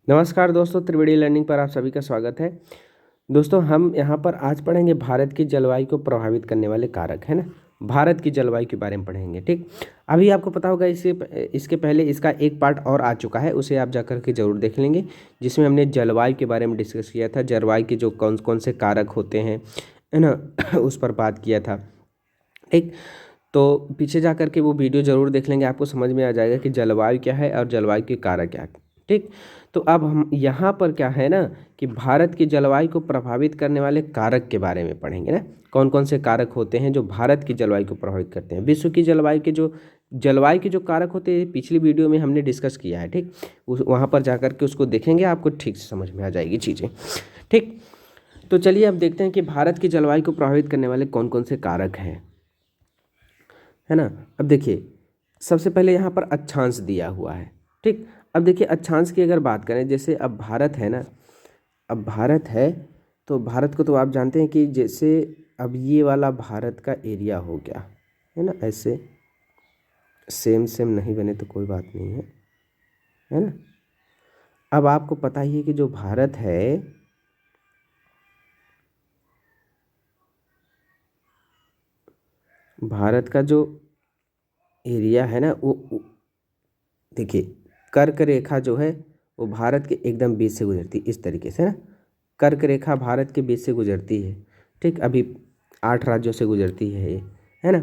नमस्कार दोस्तों, त्रिवेणी लर्निंग पर आप सभी का स्वागत है। दोस्तों, हम यहाँ पर आज पढ़ेंगे भारत की जलवायु को प्रभावित करने वाले कारक, है ना। भारत की जलवायु के बारे में पढ़ेंगे, ठीक। अभी आपको पता होगा इसके पहले इसका एक पार्ट और आ चुका है, उसे आप जाकर के ज़रूर देख लेंगे, जिसमें हमने जलवायु के बारे में डिस्कस किया था। जलवायु के जो कौन कौन से कारक होते हैं, है ना, उस पर बात किया था, ठीक। तो पीछे जा कर के वो वीडियो ज़रूर देख लेंगे, आपको समझ में आ जाएगा कि जलवायु क्या है और जलवायु के कारक क्या है, ठीक। तो अब हम यहाँ पर क्या है ना कि भारत की जलवायु को प्रभावित करने वाले कारक के बारे में पढ़ेंगे ना। कौन कौन से कारक होते हैं जो भारत की जलवायु को प्रभावित करते हैं। विश्व की जलवायु के जो कारक होते हैं, पिछली वीडियो में हमने डिस्कस किया है, ठीक। उस वहाँ पर जा कर के उसको देखेंगे, आपको ठीक से समझ में आ जाएगी चीज़ें, ठीक। तो चलिए अब देखते हैं कि भारत की जलवायु को प्रभावित करने वाले कौन कौन से कारक हैं, है ना। अब देखिए, सबसे पहले यहाँ पर अक्षांश दिया हुआ है, ठीक। अब देखिए, अक्षांश की अगर बात करें, जैसे अब भारत है ना, अब भारत है तो भारत को तो आप जानते हैं कि जैसे अब ये वाला भारत का एरिया हो गया, है ना। ऐसे सेम सेम नहीं बने तो कोई बात नहीं है ना। अब आपको पता ही है कि जो भारत है, भारत का जो एरिया है ना, वो देखिए, कर्क रेखा जो है वो भारत के एकदम बीच से गुजरती है, इस तरीके से ना। कर्क रेखा भारत के बीच से गुजरती है, ठीक। अभी 8 राज्यों से गुजरती है ये, है ना।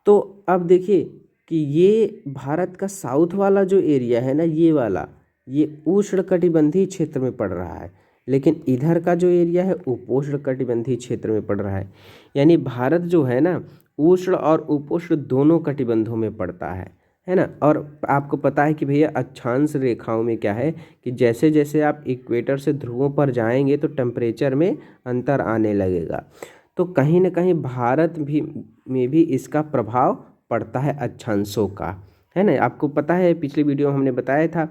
तो अब देखिए कि ये भारत का साउथ वाला जो एरिया है ना, ये वाला, ये उष्णकटिबंधीय क्षेत्र में पड़ रहा है, लेकिन इधर का जो एरिया है उपोष्णकटिबंधीय क्षेत्र में पड़ रहा है। यानी भारत जो है ना, उष्ण और उपोष्ण दोनों कटिबंधों में पड़ता है ना। और आपको पता है कि भैया अक्षांश रेखाओं में क्या है कि जैसे जैसे आप इक्वेटर से ध्रुवों पर जाएंगे तो टेम्परेचर में अंतर आने लगेगा। तो कहीं ना कहीं भारत में भी इसका प्रभाव पड़ता है अक्षांशों का, है ना। आपको पता है पिछली वीडियो में हमने बताया था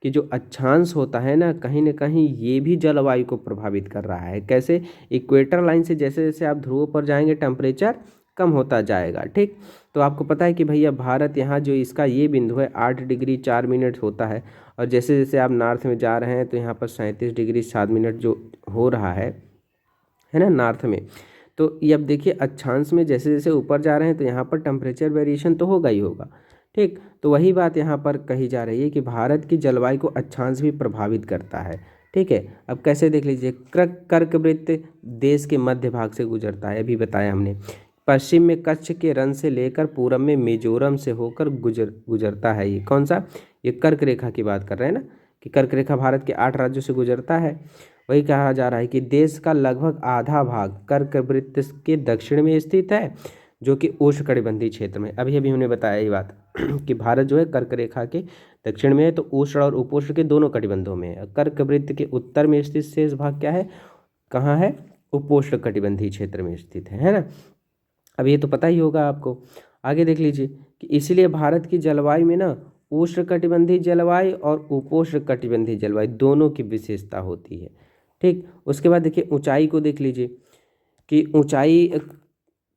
कि जो अक्षांश होता है ना कहीं ये भी जलवायु को प्रभावित कर रहा है। कैसे? इक्वेटर लाइन से जैसे जैसे आप ध्रुवों पर जाएंगे टेम्परेचर कम होता जाएगा, ठीक। तो आपको पता है कि भैया भारत यहाँ जो इसका ये बिंदु है 8 डिग्री 4 मिनट होता है, और जैसे जैसे आप नॉर्थ में जा रहे हैं तो यहाँ पर 37 डिग्री 7 मिनट जो हो रहा है ना नॉर्थ में। तो ये अब देखिए, अक्षांश में जैसे जैसे ऊपर जा रहे हैं तो यहाँ पर टेम्परेचर वेरिएशन तो होगा ही होगा, ठीक। तो वही बात यहाँ पर कही जा रही है कि भारत की जलवायु को अक्षांश भी प्रभावित करता है, ठीक है। अब कैसे देख लीजिए, कर्क वृत्त देश के मध्य भाग से गुजरता है, अभी बताया हमने। पश्चिम में कच्छ के रन से लेकर पूरब में मिजोरम से होकर गुजरता है। ये कौन सा? ये कर्क रेखा की बात कर रहे हैं ना, कि कर्क रेखा भारत के 8 राज्यों से गुजरता है। वही कहा जा रहा है कि देश का लगभग आधा भाग कर्क वृत्त के दक्षिण में स्थित है, जो कि उष्णकटिबंधीय क्षेत्र में। अभी अभी हमने बताया ये बात कि भारत जो है कर्क रेखा के दक्षिण में है, तो उष्ण और उपोष्ण के दोनों कटिबंधों में है। कर्क वृत्त के उत्तर में स्थित शेष भाग क्या है, कहाँ है? उपोष्ण कटिबंधीय क्षेत्र में स्थित है ना। अब ये तो पता ही होगा आपको। आगे देख लीजिए कि इसलिए भारत की जलवायु में ना उष्णकटिबंधीय जलवायु और उपोष्ण कटिबंधीय जलवायु दोनों की विशेषता होती है, ठीक। उसके बाद देखिए, ऊंचाई को देख लीजिए कि ऊंचाई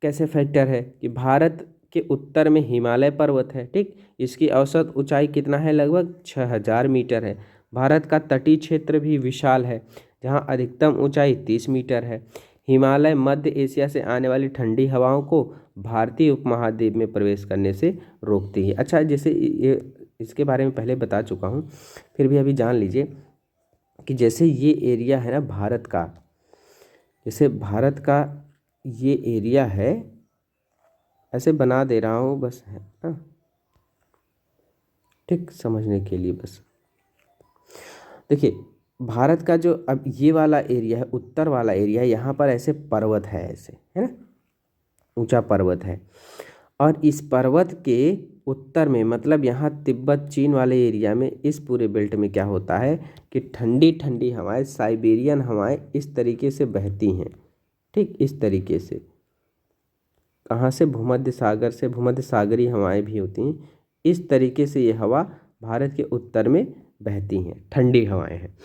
कैसे फैक्टर है कि भारत के उत्तर में हिमालय पर्वत है, ठीक। इसकी औसत ऊंचाई कितना है? लगभग 6000 मीटर है। भारत का तटीय क्षेत्र भी विशाल है, जहाँ अधिकतम ऊंचाई 30 मीटर है। हिमालय मध्य एशिया से आने वाली ठंडी हवाओं को भारतीय उपमहाद्वीप में प्रवेश करने से रोकती है। अच्छा, जैसे ये इसके बारे में पहले बता चुका हूँ, फिर भी अभी जान लीजिए कि जैसे ये एरिया है ना भारत का, जैसे भारत का ये एरिया है, ऐसे बना दे रहा हूँ बस, है ना, ठीक, समझने के लिए बस। देखिए, भारत का जो अब ये वाला एरिया है, उत्तर वाला एरिया, यहाँ पर ऐसे पर्वत है, ऐसे, है ना, ऊंचा पर्वत है। और इस पर्वत के उत्तर में, मतलब यहाँ तिब्बत चीन वाले एरिया में, इस पूरे बेल्ट में क्या होता है कि ठंडी ठंडी हवाएं, साइबेरियन हवाएं इस तरीके से बहती हैं, ठीक। इस तरीके से कहाँ से? भूमध्य सागर से, भूमध्य सागरीय हवाएं भी होती हैं। इस तरीके से ये हवा भारत के उत्तर में बहती हैं, ठंडी हवाएं हैं,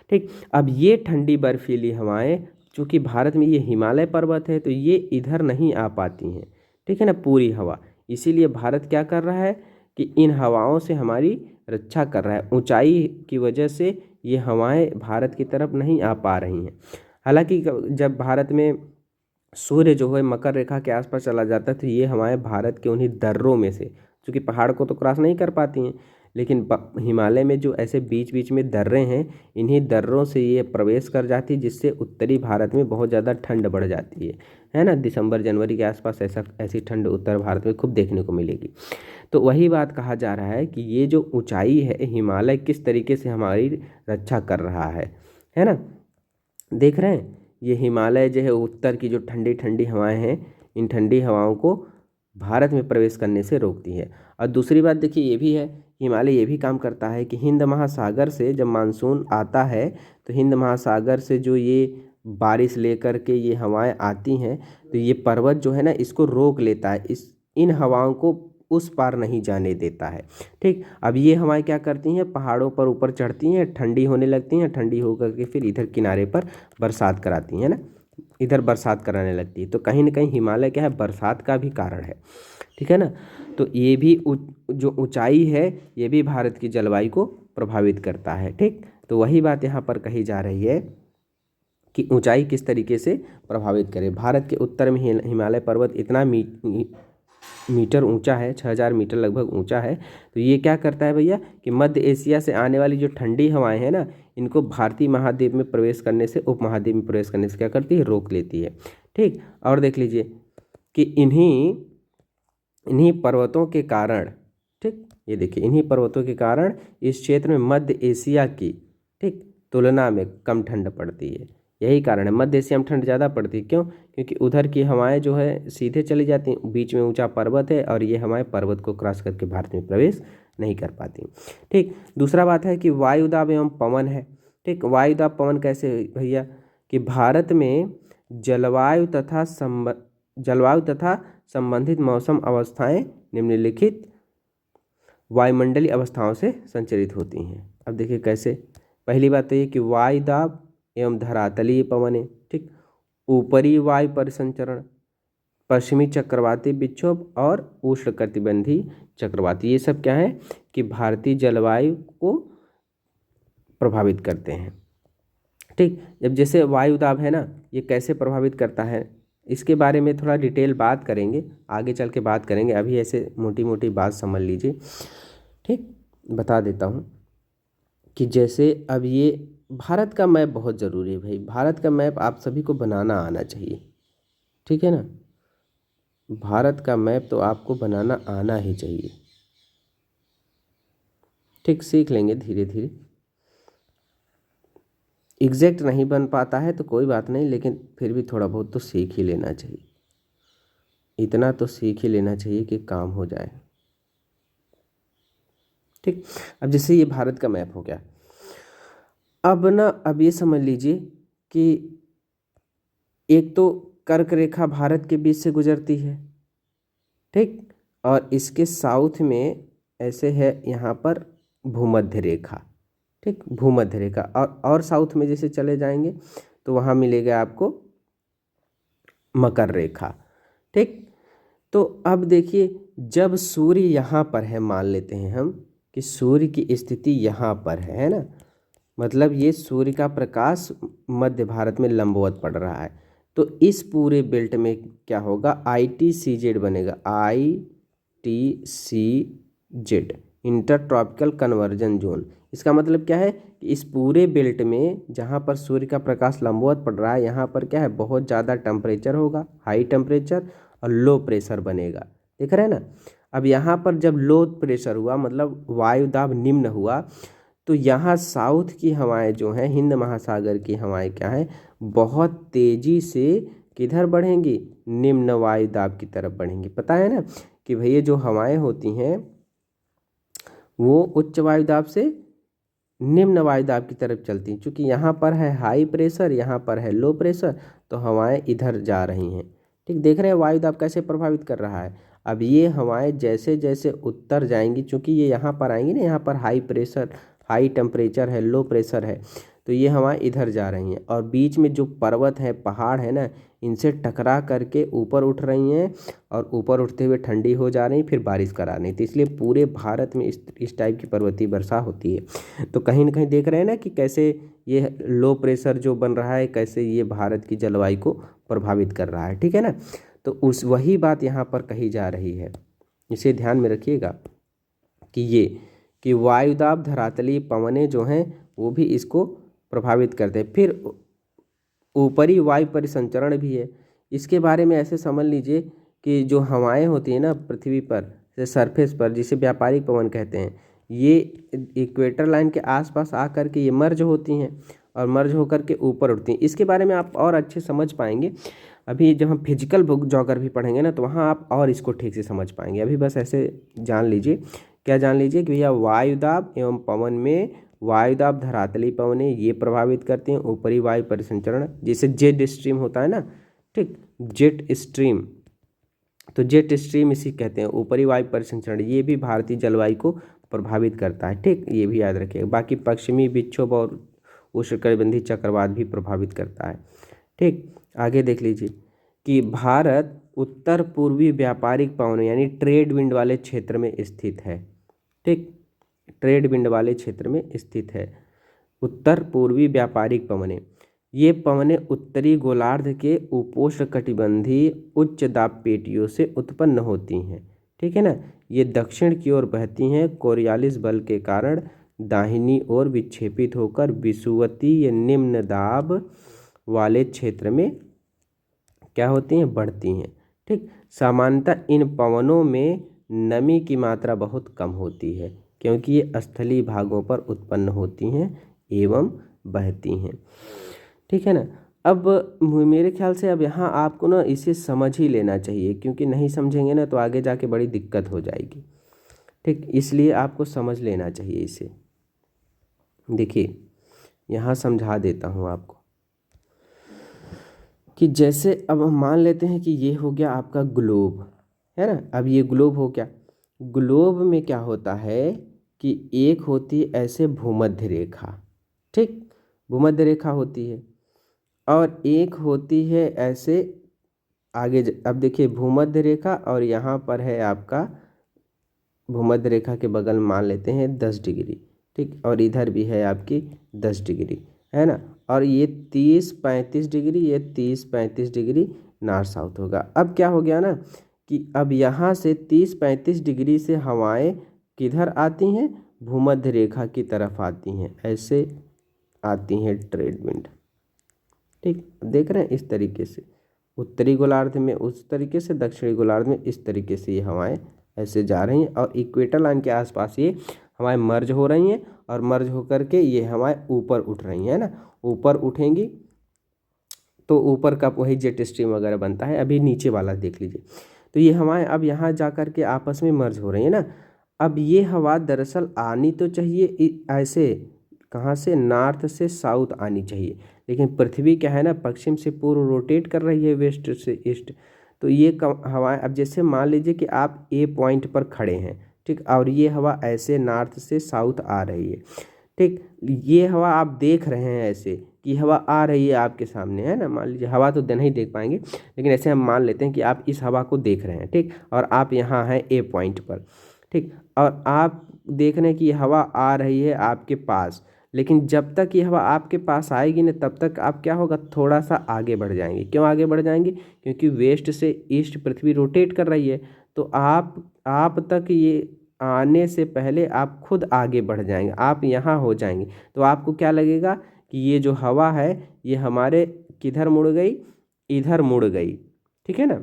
ठीक। अब ये ठंडी बर्फीली हवाएं, चूँकि भारत में ये हिमालय पर्वत है तो ये इधर नहीं आ पाती हैं, ठीक है ना, पूरी हवा। इसीलिए भारत क्या कर रहा है कि इन हवाओं से हमारी रक्षा कर रहा है। ऊंचाई की वजह से ये हवाएं भारत की तरफ नहीं आ पा रही हैं। हालांकि जब भारत में सूर्य जो है मकर रेखा के आसपास चला जाता है तो ये हवाएं भारत के उन्हीं दर्रों में से, क्योंकि पहाड़ को तो क्रॉस नहीं कर पाती हैं, लेकिन हिमालय में जो ऐसे बीच बीच में दर्रे हैं, इन्हीं दर्रों से ये प्रवेश कर जाती है, जिससे उत्तरी भारत में बहुत ज़्यादा ठंड बढ़ जाती है ना। दिसंबर जनवरी के आसपास ऐसी ठंड उत्तर भारत में खूब देखने को मिलेगी। तो वही बात कहा जा रहा है कि ये जो ऊंचाई है, हिमालय किस तरीके से हमारी रक्षा कर रहा है ना। देख रहे हैं, ये हिमालय जो है उत्तर की जो ठंडी ठंडी हवाएं हैं, इन ठंडी हवाओं को भारत में प्रवेश करने से रोकती है। और दूसरी बात देखिए ये भी है, हिमालय ये भी काम करता है कि हिंद महासागर से जब मानसून आता है तो हिंद महासागर से जो ये बारिश लेकर के ये हवाएं आती हैं, तो ये पर्वत जो है ना इसको रोक लेता है, इन हवाओं को उस पार नहीं जाने देता है। ठीक, अब ये हवाएं क्या करती हैं, पहाड़ों पर ऊपर चढ़ती हैं, ठंडी होने लगती हैं, ठंडी होकर के फिर इधर किनारे पर बरसात कराती हैं ना, इधर बरसात कराने लगती है। तो कहीं ना कहीं हिमालय क्या है, बरसात का भी कारण है। ठीक है ना। तो ये भी जो ऊंचाई है ये भी भारत की जलवायु को प्रभावित करता है। ठीक, तो वही बात यहाँ पर कही जा रही है कि ऊंचाई किस तरीके से प्रभावित करे। भारत के उत्तर में हिमालय पर्वत इतना मीटर ऊंचा है, 6000 मीटर लगभग ऊंचा है। तो ये क्या करता है भैया कि मध्य एशिया से आने वाली जो ठंडी हवाएं हैं ना, इनको भारतीय महाद्वीप में प्रवेश करने से, उपमहाद्वीप में प्रवेश करने से क्या करती है, रोक लेती है। ठीक, और देख लीजिए कि इन्हीं पर्वतों के कारण, ठीक, ये देखिए इन्हीं पर्वतों के कारण इस क्षेत्र में मध्य एशिया की ठीक तुलना में कम ठंड पड़ती है। यही कारण है, मध्य एशिया में ठंड ज़्यादा पड़ती है। क्यों? क्योंकि उधर की हवाएं जो है सीधे चली जाती हैं, बीच में ऊंचा पर्वत है और ये हवाएं पर्वत को क्रॉस करके भारत में प्रवेश नहीं कर पाती। ठीक, दूसरा बात है कि वायुदाब एवं पवन है। ठीक, वायुदाब पवन कैसे भैया कि भारत में जलवायु तथा संबंधित मौसम अवस्थाएं निम्नलिखित वायुमंडलीय अवस्थाओं से संचालित होती हैं। अब देखिए कैसे, पहली बात तो ये कि वायुदाब एवं धरातलीय पवन है। ठीक, ऊपरी वायु परिसंचरण, पश्चिमी चक्रवाती विक्षोभ और उष्णकटिबंधीय चक्रवाती, ये सब क्या है कि भारतीय जलवायु को प्रभावित करते हैं। ठीक, जब जैसे वायुदाब है ना, ये कैसे प्रभावित करता है इसके बारे में थोड़ा डिटेल बात करेंगे, आगे चल के बात करेंगे। अभी ऐसे मोटी मोटी बात समझ लीजिए। ठीक, बता देता हूँ कि जैसे अब ये भारत का मैप बहुत ज़रूरी है भाई, भारत का मैप आप सभी को बनाना आना चाहिए। ठीक है ना, भारत का मैप तो आपको बनाना आना ही चाहिए। ठीक, सीख लेंगे धीरे धीरे, एग्जैक्ट नहीं बन पाता है तो कोई बात नहीं, लेकिन फिर भी थोड़ा बहुत तो सीख ही लेना चाहिए, इतना तो सीख ही लेना चाहिए कि काम हो जाए। ठीक, अब जैसे ये भारत का मैप हो गया, अब ये समझ लीजिए कि एक तो कर्क रेखा भारत के बीच से गुजरती है। ठीक, और इसके साउथ में ऐसे है यहाँ पर भूमध्य रेखा। ठीक, भूमध्य रेखा, और साउथ में जैसे चले जाएंगे तो वहाँ मिलेगा आपको मकर रेखा। ठीक, तो अब देखिए जब सूर्य यहाँ पर है, मान लेते हैं हम कि सूर्य की स्थिति यहाँ पर है ना, मतलब ये सूर्य का प्रकाश मध्य भारत में लंबवत पड़ रहा है, तो इस पूरे बेल्ट में क्या होगा, ITCZ बनेगा, ITCZ, inter tropical conversion zone. इसका मतलब क्या है कि इस पूरे बेल्ट में जहाँ पर सूर्य का प्रकाश लंबवत पड़ रहा है, यहाँ पर क्या है, बहुत ज़्यादा टेम्परेचर होगा, हाई टेम्परेचर, और लो प्रेशर बनेगा। देख रहे हैं ना। अब यहाँ पर जब लो प्रेशर हुआ, मतलब वायुदाब निम्न हुआ, तो यहाँ साउथ की हवाएं जो हैं, हिंद महासागर की हवाएं क्या हैं, बहुत तेज़ी से किधर बढ़ेंगी, निम्न वायुदाब की तरफ बढ़ेंगी। पता है ना कि भैया जो हवाएं होती हैं वो उच्च वायुदाब से निम्न वायुदाब की तरफ चलती हैं। चूँकि यहाँ पर है हाई प्रेशर, यहाँ पर है लो प्रेशर, तो हवाएं इधर जा रही हैं। ठीक, देख रहे हैं वायुदाब कैसे प्रभावित कर रहा है। अब ये हवाएं जैसे जैसे उत्तर जाएंगी, चूँकि ये यहाँ पर आएंगी ना, यहाँ पर हाई प्रेशर, हाई टेम्परेचर है, लो प्रेशर है, तो तो ये हवाएं इधर जा रही हैं और बीच में जो पर्वत है, पहाड़ है ना, इनसे टकरा करके ऊपर उठ रही हैं और ऊपर उठते हुए ठंडी हो जा रही, फिर बारिश करा रही। तो इसलिए पूरे भारत में इस टाइप की पर्वतीय वर्षा होती है। तो कहीं ना कहीं देख रहे हैं ना कि कैसे ये लो प्रेशर जो बन रहा है, कैसे ये भारत की जलवायु को प्रभावित कर रहा है, ठीक है ना। तो उस वही बात यहाँ पर कही जा रही है, इसे ध्यान में रखिएगा कि वायुदाब धरातलीय पवनें जो हैं वो भी इसको प्रभावित करते हैं। फिर ऊपरी वायु परिसंचरण भी है, इसके बारे में ऐसे समझ लीजिए कि जो हवाएं होती हैं ना पृथ्वी पर से सरफेस पर, जिसे व्यापारिक पवन कहते हैं, ये इक्वेटर लाइन के आसपास आकर के ये मर्ज होती हैं और मर्ज होकर के ऊपर उठती हैं। इसके बारे में आप और अच्छे समझ पाएंगे अभी जब हम फिजिकल बुक ज्योग्राफी पढ़ेंगे ना, तो वहाँ आप और इसको ठीक से समझ पाएंगे। अभी बस ऐसे जान लीजिए, क्या जान लीजिए कि भैया वायुदाब एवं पवन में वायुदाब धरातलीय पवनें ये प्रभावित करती हैं ऊपरी वायु परिसंचरण, जैसे जेट स्ट्रीम होता है ना, ठीक, जेट स्ट्रीम, तो जेट स्ट्रीम इसी कहते हैं, ऊपरी वायु परिसंचरण, ये भी भारतीय जलवायु को प्रभावित करता है, ठीक, ये भी याद रखिएगा। बाकी पश्चिमी विक्षोभ और उष्णकटिबंधीय चक्रवात भी प्रभावित करता है, ठीक। आगे देख लीजिए कि भारत उत्तर पूर्वी व्यापारिक पवनों यानी ट्रेड विंड वाले क्षेत्र में स्थित है, ठीक, ट्रेड विंड वाले क्षेत्र में स्थित है। उत्तर पूर्वी व्यापारिक पवनें, ये पवनें उत्तरी गोलार्ध के उपोष्णकटिबंधीय उच्च दाब पेटियों से उत्पन्न होती हैं, ठीक है ना। ये दक्षिण की ओर बहती हैं, कोरियालिस बल के कारण दाहिनी ओर विक्षेपित होकर विषुवतीय निम्न दाब वाले क्षेत्र में क्या होती हैं, बढ़ती हैं, ठीक। सामान्यतः इन पवनों में नमी की मात्रा बहुत कम होती है क्योंकि ये स्थलीय भागों पर उत्पन्न होती हैं एवं बहती हैं, ठीक है ना। अब मेरे ख्याल से अब यहाँ आपको ना इसे समझ ही लेना चाहिए, क्योंकि नहीं समझेंगे ना तो आगे जाके बड़ी दिक्कत हो जाएगी, ठीक, इसलिए आपको समझ लेना चाहिए इसे। देखिए यहाँ समझा देता हूँ आपको कि जैसे अब हम मान लेते हैं कि ये हो गया आपका ग्लोब, है ना। अब ये ग्लोब हो गया, ग्लोब में क्या होता है कि एक होती है ऐसे भूमध्य रेखा, ठीक, भूमध्य रेखा होती है, और एक होती है ऐसे आगे अब देखिए भूमध्य रेखा, और यहाँ पर है आपका भूमध्य रेखा के बगल मान लेते हैं 10 डिग्री, ठीक, और इधर भी है आपकी 10 डिग्री, है ना। और ये 30-35 डिग्री, ये 30-35 डिग्री नॉर्थ साउथ होगा। अब क्या हो गया ना कि अब यहाँ से 30-35 डिग्री से हवाएं किधर आती हैं, भूमध्य रेखा की तरफ आती हैं, ऐसे आती हैं ट्रेड विंड, ठीक, देख रहे हैं इस तरीके से, उत्तरी गोलार्ध में उस तरीके से, दक्षिणी गोलार्ध में इस तरीके से ये हवाएं ऐसे जा रही हैं और इक्वेटर लाइन के आसपास ये हवाएं मर्ज हो रही हैं और मर्ज होकर के ये हवाएं ऊपर उठ रही हैं ना। ऊपर उठेंगी तो ऊपर का वही जेट स्ट्रीम वगैरह बनता है। अभी नीचे वाला देख लीजिए, तो ये हवाएं अब यहाँ जा कर के आपस में मर्ज हो रही है ना। अब ये हवा दरअसल आनी तो चाहिए ऐसे, कहाँ से, नॉर्थ से साउथ आनी चाहिए, लेकिन पृथ्वी क्या है ना, पश्चिम से पूर्व रोटेट कर रही है, वेस्ट से ईस्ट। तो ये हवाएं, अब जैसे मान लीजिए कि आप ए पॉइंट पर खड़े हैं, ठीक, और ये हवा ऐसे नॉर्थ से साउथ आ रही है, ठीक, ये हवा आप देख रहे हैं ऐसे कि हवा आ रही है आपके सामने, है ना। मान लीजिए हवा तो नहीं देख पाएंगे, लेकिन ऐसे हम मान लेते हैं कि आप इस हवा को देख रहे हैं, ठीक, और आप यहाँ हैं ए पॉइंट पर, ठीक, और आप देख रहे हैं कि हवा आ रही है आपके पास, लेकिन जब तक ये हवा आपके पास आएगी ना तब तक आप क्या होगा, थोड़ा सा आगे बढ़ जाएंगे। क्यों आगे बढ़ जाएंगे, क्योंकि वेस्ट से ईस्ट पृथ्वी रोटेट कर रही है, तो आप तक ये आने से पहले आप खुद आगे बढ़ जाएंगे, आप यहाँ हो जाएंगे। तो आपको क्या लगेगा कि ये जो हवा है ये हमारे किधर मुड़ गई, इधर मुड़ गई, ठीक है ना,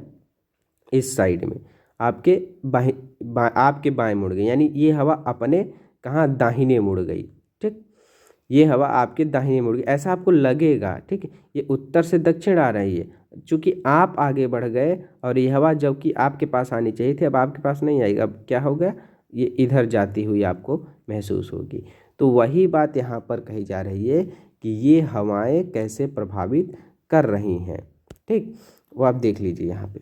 इस साइड में आपके आपके बाएं मुड़ गई, यानी ये हवा अपने कहाँ, दाहिने मुड़ गई, ठीक, ये हवा आपके दाहिने मुड़ गई, ऐसा आपको लगेगा, ठीक। ये उत्तर से दक्षिण आ रही है, चूँकि आप आगे बढ़ गए और ये हवा जबकि आपके पास आनी चाहिए थी अब आपके पास नहीं आएगी, अब क्या होगा, ये इधर जाती हुई आपको महसूस होगी। तो वही बात यहाँ पर कही जा रही है कि ये हवाएं कैसे प्रभावित कर रही हैं, ठीक, वो आप देख लीजिए यहाँ पे।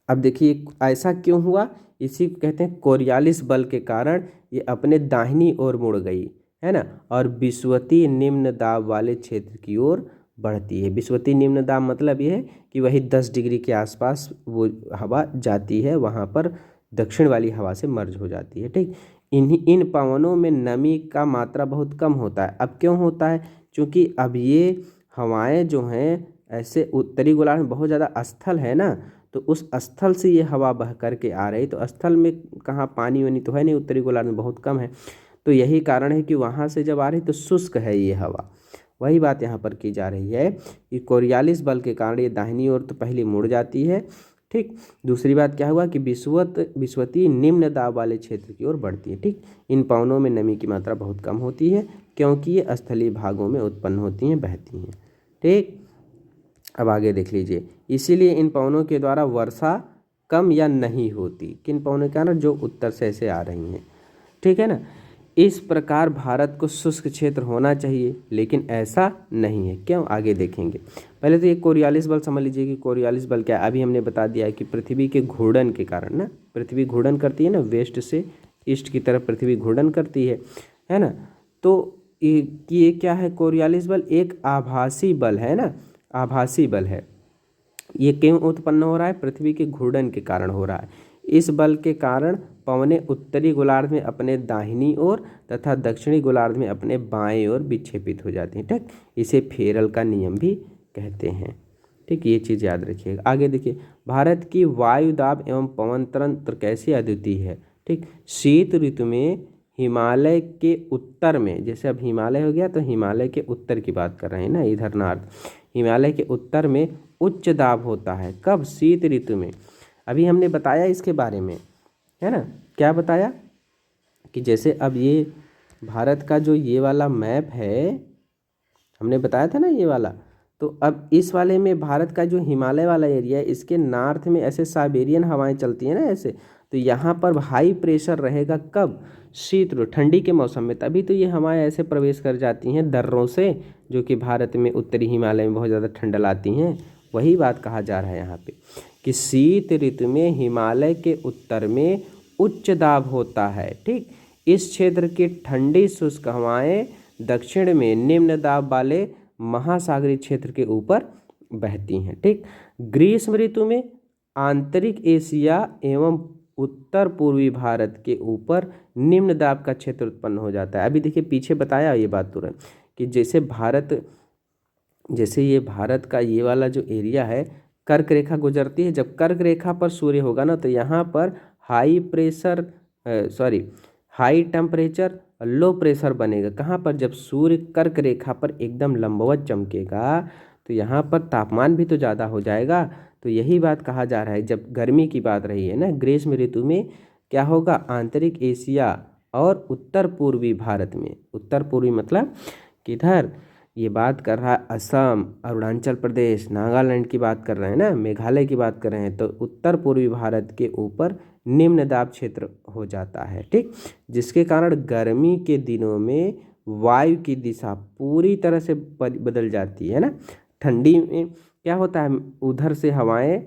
अब देखिए ऐसा क्यों हुआ, इसी को कहते हैं कोरियालिस बल के कारण ये अपने दाहिनी ओर मुड़ गई, है ना, और विषुवतीय निम्न दाब वाले क्षेत्र की ओर बढ़ती है। विषुवतीय निम्न दाब मतलब ये है कि वही 10 डिग्री के आसपास वो हवा जाती है, वहाँ पर दक्षिण वाली हवा से मर्ज हो जाती है। ठीक, इन पवनों में नमी का मात्रा बहुत कम होता है। अब क्यों होता है? क्योंकि अब ये हवाएं जो हैं ऐसे उत्तरी गोलार्ध में बहुत ज़्यादा स्थल है ना, तो उस स्थल से ये हवा बह करके आ रही, तो स्थल में कहाँ पानी वानी तो है नहीं, उत्तरी गोलार्ध में बहुत कम है, तो यही कारण है कि वहाँ से जब आ रही तो शुष्क है ये हवा। वही बात यहाँ पर की जा रही है कि कोरियालिस बल के कारण ये दाहिनी ओर तो पहले मुड़ जाती है। ठीक, दूसरी बात क्या हुआ कि विषुवतीय निम्न दाब वाले क्षेत्र की ओर बढ़ती है। ठीक, इन पवनों में नमी की मात्रा बहुत कम होती है क्योंकि ये स्थलीय भागों में उत्पन्न होती हैं, बहती हैं। ठीक, अब आगे देख लीजिए, इसीलिए इन पवनों के द्वारा वर्षा कम या नहीं होती। किन पवनों के कारण? जो उत्तर से ऐसे आ रही हैं। ठीक है ना, इस प्रकार भारत को शुष्क क्षेत्र होना चाहिए, लेकिन ऐसा नहीं है। क्यों? आगे देखेंगे। पहले तो ये कोरियालिस बल समझ लीजिए कि कोरियालिस बल क्या है। अभी हमने बता दिया है कि पृथ्वी के घूर्णन के कारण ना, पृथ्वी घूर्णन करती है ना, वेस्ट से ईस्ट की तरफ पृथ्वी घूर्णन करती है ना। तो ये क्या है? कोरियालिस बल एक आभासी बल है ना, आभासी बल है। ये क्यों उत्पन्न हो रहा है? पृथ्वी के घूर्णन के कारण हो रहा है। इस बल के कारण पवनें उत्तरी गोलार्ध में अपने दाहिनी ओर तथा दक्षिणी गोलार्ध में अपने बाएं ओर विक्षेपित हो जाती हैं। ठीक, इसे फेरल का नियम भी कहते हैं। ठीक, ये चीज़ याद रखिएगा। आगे देखिए, भारत की वायु दाब एवं पवन तंत्र कैसी अद्वितीय है। ठीक, शीत ऋतु में हिमालय के उत्तर में, जैसे अब हिमालय हो गया तो हिमालय के उत्तर की बात कर रहे हैं ना, इधर नॉर्थ, हिमालय के उत्तर में उच्च दाब होता है। कब? शीत ऋतु में। अभी हमने बताया इसके बारे में, है ना। क्या बताया? कि जैसे अब ये भारत का जो ये वाला मैप है, हमने बताया था ना ये वाला, तो अब इस वाले में भारत का जो हिमालय वाला एरिया है, इसके नॉर्थ में ऐसे साइबेरियन हवाएं चलती हैं ना ऐसे, तो यहाँ पर हाई प्रेशर रहेगा। कब? शीत ऋतु, ठंडी के मौसम में। तभी तो ये हवाएं ऐसे प्रवेश कर जाती हैं दर्रों से, जो कि भारत में उत्तरी हिमालय में बहुत ज़्यादा ठंडा लाती हैं। वही बात कहा जा रहा है यहाँ पे कि शीत ऋतु में हिमालय के उत्तर में उच्च दाब होता है। ठीक, इस क्षेत्र की ठंडी शुष्क हवाएं दक्षिण में निम्न दाब वाले महासागरीय क्षेत्र के ऊपर बहती हैं। ठीक, ग्रीष्म ऋतु में आंतरिक एशिया एवं उत्तर पूर्वी भारत के ऊपर निम्न दाब का क्षेत्र उत्पन्न हो जाता है। अभी देखिए पीछे बताया ये बात तुरंत कि जैसे ये भारत का ये वाला जो एरिया है, कर्क रेखा गुजरती है। जब कर्क रेखा पर सूर्य होगा ना, तो यहाँ पर हाई टेम्परेचर लो प्रेशर बनेगा। कहाँ पर? जब सूर्य कर्क रेखा पर एकदम लंबवत चमकेगा, तो यहाँ पर तापमान भी तो ज़्यादा हो जाएगा। तो यही बात कहा जा रहा है। जब गर्मी की बात रही है ना, ग्रीष्म ऋतु में क्या होगा? आंतरिक एशिया और उत्तर पूर्वी भारत में, उत्तर पूर्वी मतलब किधर? ये बात कर रहा है असम, अरुणाचल प्रदेश, नागालैंड की बात कर रहे हैं ना, मेघालय की बात कर रहे हैं। तो उत्तर पूर्वी भारत के ऊपर निम्न दाब क्षेत्र हो जाता है। ठीक, जिसके कारण गर्मी के दिनों में वायु की दिशा पूरी तरह से बदल जाती है ना। ठंडी में क्या होता है? उधर से हवाएं,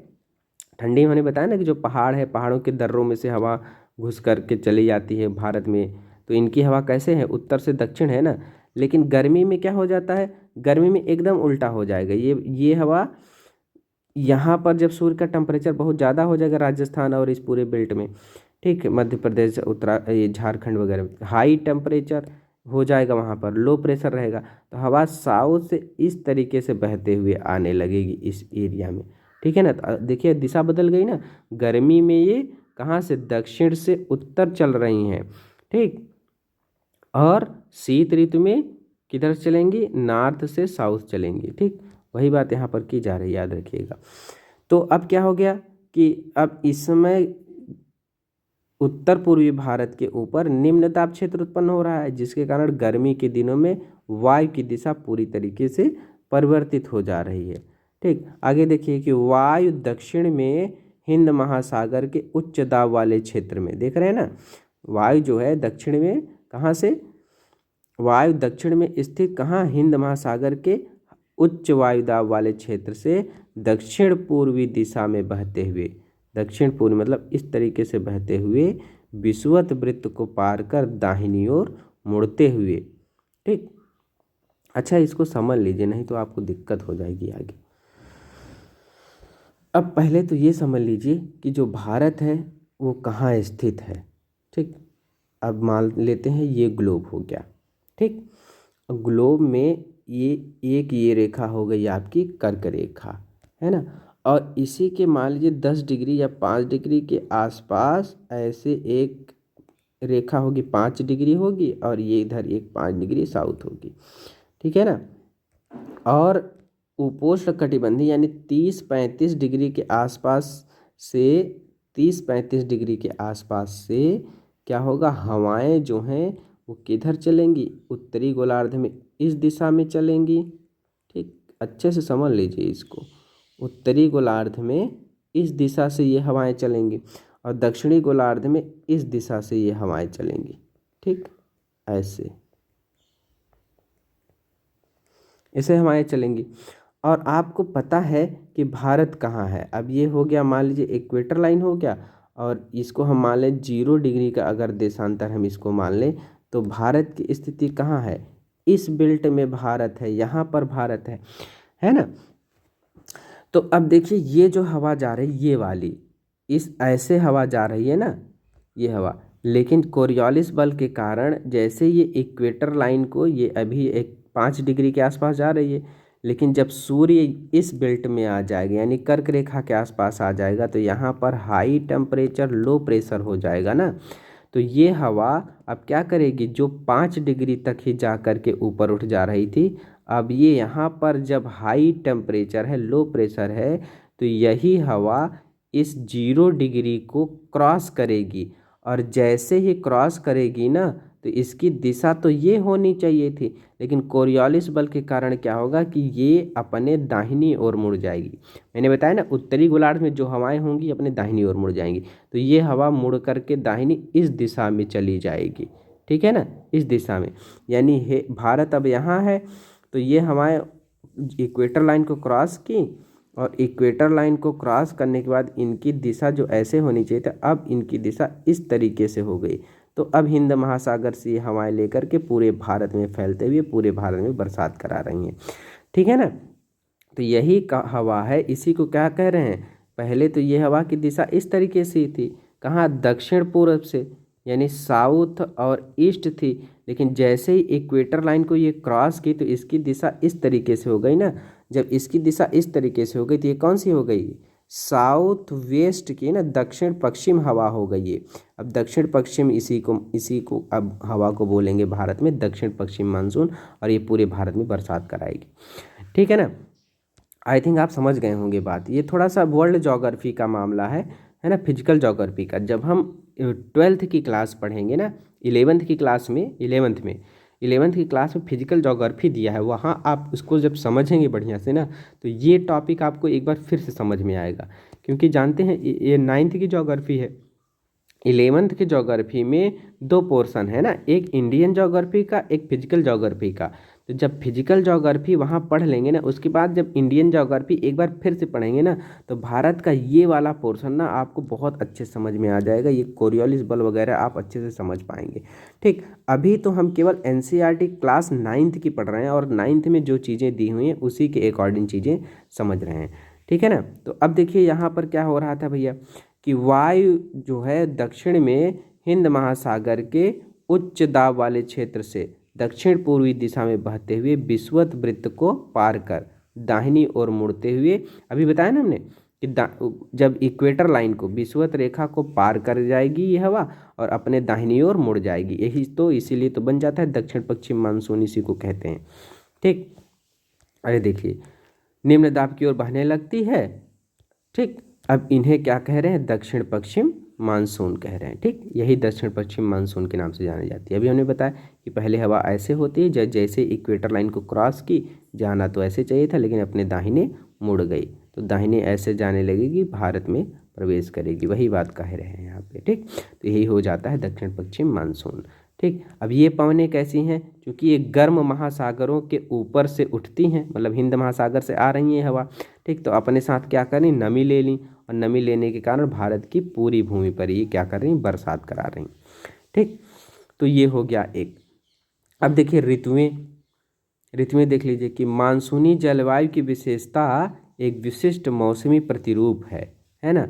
ठंडी में मैंने बताया ना कि जो पहाड़ है, पहाड़ों के दर्रों में से हवा घुस करके चली जाती है भारत में, तो इनकी हवा कैसे है? उत्तर से दक्षिण है ना। लेकिन गर्मी में क्या हो जाता है? गर्मी में एकदम उल्टा हो जाएगा। ये हवा यहाँ पर जब सूर्य का टेम्परेचर बहुत ज़्यादा हो जाएगा, राजस्थान और इस पूरे बेल्ट में, ठीक है, मध्य प्रदेश, ये झारखंड वगैरह, हाई टेम्परेचर हो जाएगा, वहाँ पर लो प्रेशर रहेगा, तो हवा साउथ से इस तरीके से बहते हुए आने लगेगी इस एरिया में। ठीक है ना। तो देखिए दिशा बदल गई ना। गर्मी में ये कहाँ से? दक्षिण से उत्तर चल रही हैं। ठीक, और शीत ऋतु में किधर चलेंगी? नॉर्थ से साउथ चलेंगी। ठीक, वही बात यहाँ पर की जा रही है, याद रखिएगा। तो अब क्या हो गया कि अब इस समय उत्तर पूर्वी भारत के ऊपर निम्न दाब क्षेत्र उत्पन्न हो रहा है, जिसके कारण गर्मी के दिनों में वायु की दिशा पूरी तरीके से परिवर्तित हो जा रही है। ठीक, आगे देखिए कि वायु दक्षिण में हिंद महासागर के उच्च दाब वाले क्षेत्र में, देख रहे हैं ना, वायु जो है दक्षिण में, कहाँ से? वायु दक्षिण में स्थित कहाँ? हिंद महासागर के उच्च वायुदाब वाले क्षेत्र से दक्षिण पूर्वी दिशा में बहते हुए, दक्षिण पूर्व मतलब इस तरीके से बहते हुए विषुवत वृत्त को पार कर दाहिनी ओर मुड़ते हुए ठीक। अच्छा, इसको समझ लीजिए, नहीं तो आपको दिक्कत हो जाएगी आगे। अब पहले तो ये समझ लीजिए कि जो भारत है वो कहाँ स्थित है। ठीक, अब मान लेते हैं ये ग्लोब हो गया। ठीक, ग्लोब में ये रेखा हो गई आपकी कर्क रेखा, है ना। और इसी के मान लीजिए 10 डिग्री या 5 डिग्री के आसपास ऐसे एक रेखा होगी, 5 डिग्री होगी, और ये इधर एक 5 डिग्री साउथ होगी, ठीक है ना। और उपोष्ण कटिबंधी यानी 30-35 डिग्री के आसपास से 30-35 डिग्री के आसपास से क्या होगा, हवाएं जो हैं वो किधर चलेंगी, उत्तरी गोलार्ध में इस दिशा में चलेंगी। ठीक, अच्छे से समझ लीजिए इसको, उत्तरी गोलार्ध में इस दिशा से ये हवाएं चलेंगी और दक्षिणी गोलार्ध में इस दिशा से ये हवाएं चलेंगी। ठीक, ऐसे हवाएं चलेंगी। और आपको पता है कि भारत कहाँ है। अब ये हो गया, मान लीजिए इक्वेटर लाइन हो गया, और इसको हम मान लें 0 डिग्री का अगर देशांतर हम इसको मान लें, तो भारत की स्थिति कहाँ है, इस बेल्ट में भारत है, यहाँ पर भारत है ना। तो अब देखिए ये जो हवा जा रही ये वाली, इस ऐसे हवा जा रही है ना ये हवा, लेकिन कोरियोलिस बल के कारण जैसे ये इक्वेटर लाइन को, ये अभी एक 5 डिग्री के आसपास जा रही है, लेकिन जब सूर्य इस बेल्ट में आ जाएगा यानी कर्क रेखा के आसपास आ जाएगा, तो यहाँ पर हाई टेम्परेचर लो प्रेशर हो जाएगा ना। तो ये हवा अब क्या करेगी, जो 5 डिग्री तक ही जा कर के ऊपर उठ जा रही थी, अब ये यहाँ पर जब हाई टेम्परेचर है, लो प्रेशर है, तो यही हवा इस 0 डिग्री को क्रॉस करेगी। और जैसे ही क्रॉस करेगी ना, तो इसकी दिशा तो ये होनी चाहिए थी, लेकिन कोरियोलिस बल के कारण क्या होगा कि ये अपने दाहिनी ओर मुड़ जाएगी। मैंने बताया ना, उत्तरी गोलार्ध में जो हवाएं होंगी अपने दाहिनी ओर मुड़ जाएंगी, तो ये हवा मुड़ करके दाहिनी इस दिशा में चली जाएगी, ठीक है ना, इस दिशा में। यानी भारत अब यहाँ है, तो ये हवाएं इक्वेटर लाइन को क्रॉस की, और इक्वेटर लाइन को क्रॉस करने के बाद इनकी दिशा जो ऐसे होनी चाहिए थी, अब इनकी दिशा इस तरीके से हो गई। तो अब हिंद महासागर से ये हवाएं लेकर के पूरे भारत में फैलते हुए पूरे भारत में बरसात करा रही हैं, ठीक है ना। तो यही हवा है, इसी को क्या कह रहे हैं, पहले तो ये हवा की दिशा इस तरीके से थी, कहाँ, दक्षिण पूर्व से, यानी साउथ और ईस्ट थी, लेकिन जैसे ही इक्वेटर लाइन को ये क्रॉस की तो इसकी दिशा इस तरीके से हो गई ना। जब इसकी दिशा इस तरीके से हो गई तो ये कौन सी हो गई, साउथ वेस्ट की ना, दक्षिण पश्चिम हवा हो गई है। अब दक्षिण पश्चिम इसी को अब हवा को बोलेंगे भारत में दक्षिण पश्चिम मानसून, और ये पूरे भारत में बरसात कराएगी, ठीक है ना। आई थिंक आप समझ गए होंगे बात। ये थोड़ा सा वर्ल्ड ज्योग्राफी का मामला है ना, फिजिकल ज्योग्राफी का। जब हम 12th की क्लास पढ़ेंगे ना, 11th की क्लास में 11th की क्लास में फिजिकल ज्योग्राफी दिया है, वहाँ आप उसको जब समझेंगे बढ़िया से ना, तो ये टॉपिक आपको एक बार फिर से समझ में आएगा। क्योंकि जानते हैं ये 9th की ज्योग्राफी है, 11th की ज्योग्राफी में 2 पोर्शन है ना, एक इंडियन ज्योग्राफी का, एक फिजिकल ज्योग्राफी का। तो जब फिजिकल ज्योग्राफी वहाँ पढ़ लेंगे ना, उसके बाद जब इंडियन ज्योग्राफी एक बार फिर से पढ़ेंगे ना, तो भारत का ये वाला पोर्शन ना आपको बहुत अच्छे समझ में आ जाएगा। ये कोरियोलिस बल वगैरह आप अच्छे से समझ पाएंगे। ठीक, अभी तो हम केवल एनसीईआरटी क्लास 9th की पढ़ रहे हैं, और 9th में जो चीज़ें दी हुई हैं उसी के अकॉर्डिंग चीज़ें समझ रहे हैं, ठीक है ना। तो अब देखिए यहाँ पर क्या हो रहा था भैया, कि वायु जो है दक्षिण में हिंद महासागर के उच्च दाब वाले क्षेत्र से दक्षिण पूर्वी दिशा में बहते हुए विषुवत वृत्त को पार कर दाहिनी ओर मुड़ते हुए, अभी बताया ना हमने कि जब इक्वेटर लाइन को, विषुवत रेखा को पार कर जाएगी ये हवा और अपने दाहिनी ओर मुड़ जाएगी, यही तो इसीलिए तो बन जाता है दक्षिण पश्चिम मानसून, इसी को कहते हैं। ठीक, अरे देखिए निम्न दाब की ओर बहने लगती है। ठीक, अब इन्हें क्या कह रहे हैं, दक्षिण पश्चिम मानसून कह रहे हैं। ठीक, यही दक्षिण पश्चिम मानसून के नाम से जानी जाती है। अभी हमने बताया कि पहले हवा ऐसे होती है, जैसे इक्वेटर लाइन को क्रॉस की, जाना तो ऐसे चाहिए था लेकिन अपने दाहिने मुड़ गई, तो दाहिने ऐसे जाने लगेगी, भारत में प्रवेश करेगी, वही बात कह रहे हैं यहाँ पे। ठीक, तो यही हो जाता है दक्षिण पश्चिम मानसून। ठीक, अब ये पवनें कैसी हैं, क्योंकि ये गर्म महासागरों के ऊपर से उठती हैं, मतलब हिंद महासागर से आ रही है हवा। ठीक, तो अपने साथ क्या करें, नमी ले ली, और नमी लेने के कारण भारत की पूरी भूमि पर ये क्या कर रही, बरसात करा रही। ठीक, तो ये हो गया एक। अब देखिए ऋतुएं देख लीजिए कि मानसूनी जलवायु की विशेषता एक विशिष्ट मौसमी प्रतिरूप है ना,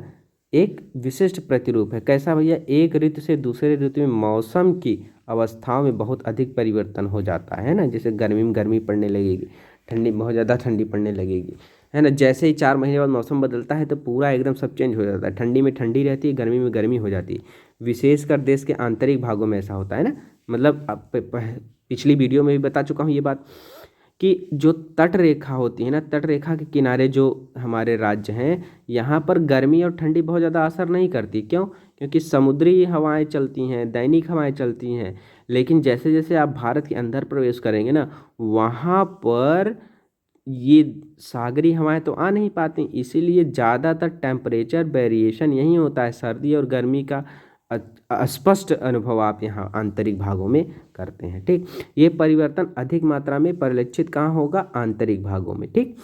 एक विशिष्ट प्रतिरूप है। कैसा भैया, एक ऋतु से दूसरे ऋतु में मौसम की अवस्थाओं में बहुत अधिक परिवर्तन हो जाता है ना। जैसे गर्मी में गर्मी पड़ने लगेगी, ठंडी में बहुत ज़्यादा ठंडी पड़ने लगेगी, है ना। जैसे ही 4 महीने बाद मौसम बदलता है तो पूरा एकदम सब चेंज हो जाता है। ठंडी में ठंडी रहती है, गर्मी में गर्मी हो जाती है। विशेषकर देश के आंतरिक भागों में ऐसा होता है ना। मतलब अब पिछली वीडियो में भी बता चुका हूँ ये बात कि जो तट रेखा होती है ना, तट रेखा के किनारे जो हमारे राज्य हैं, यहाँ पर गर्मी और ठंडी बहुत ज़्यादा असर नहीं करती। क्यों? क्योंकि समुद्री हवाएं चलती हैं, दैनिक हवाएं चलती हैं। लेकिन जैसे जैसे आप भारत के अंदर प्रवेश करेंगे ना, वहाँ पर ये सागरी हवाएं तो आ नहीं पाती, इसीलिए ज़्यादातर टेम्परेचर वेरिएशन यही होता है। सर्दी और गर्मी का स्पष्ट अनुभव आप यहाँ आंतरिक भागों में करते हैं। ठीक, ये परिवर्तन अधिक मात्रा में परिलक्षित कहाँ होगा? आंतरिक भागों में। ठीक,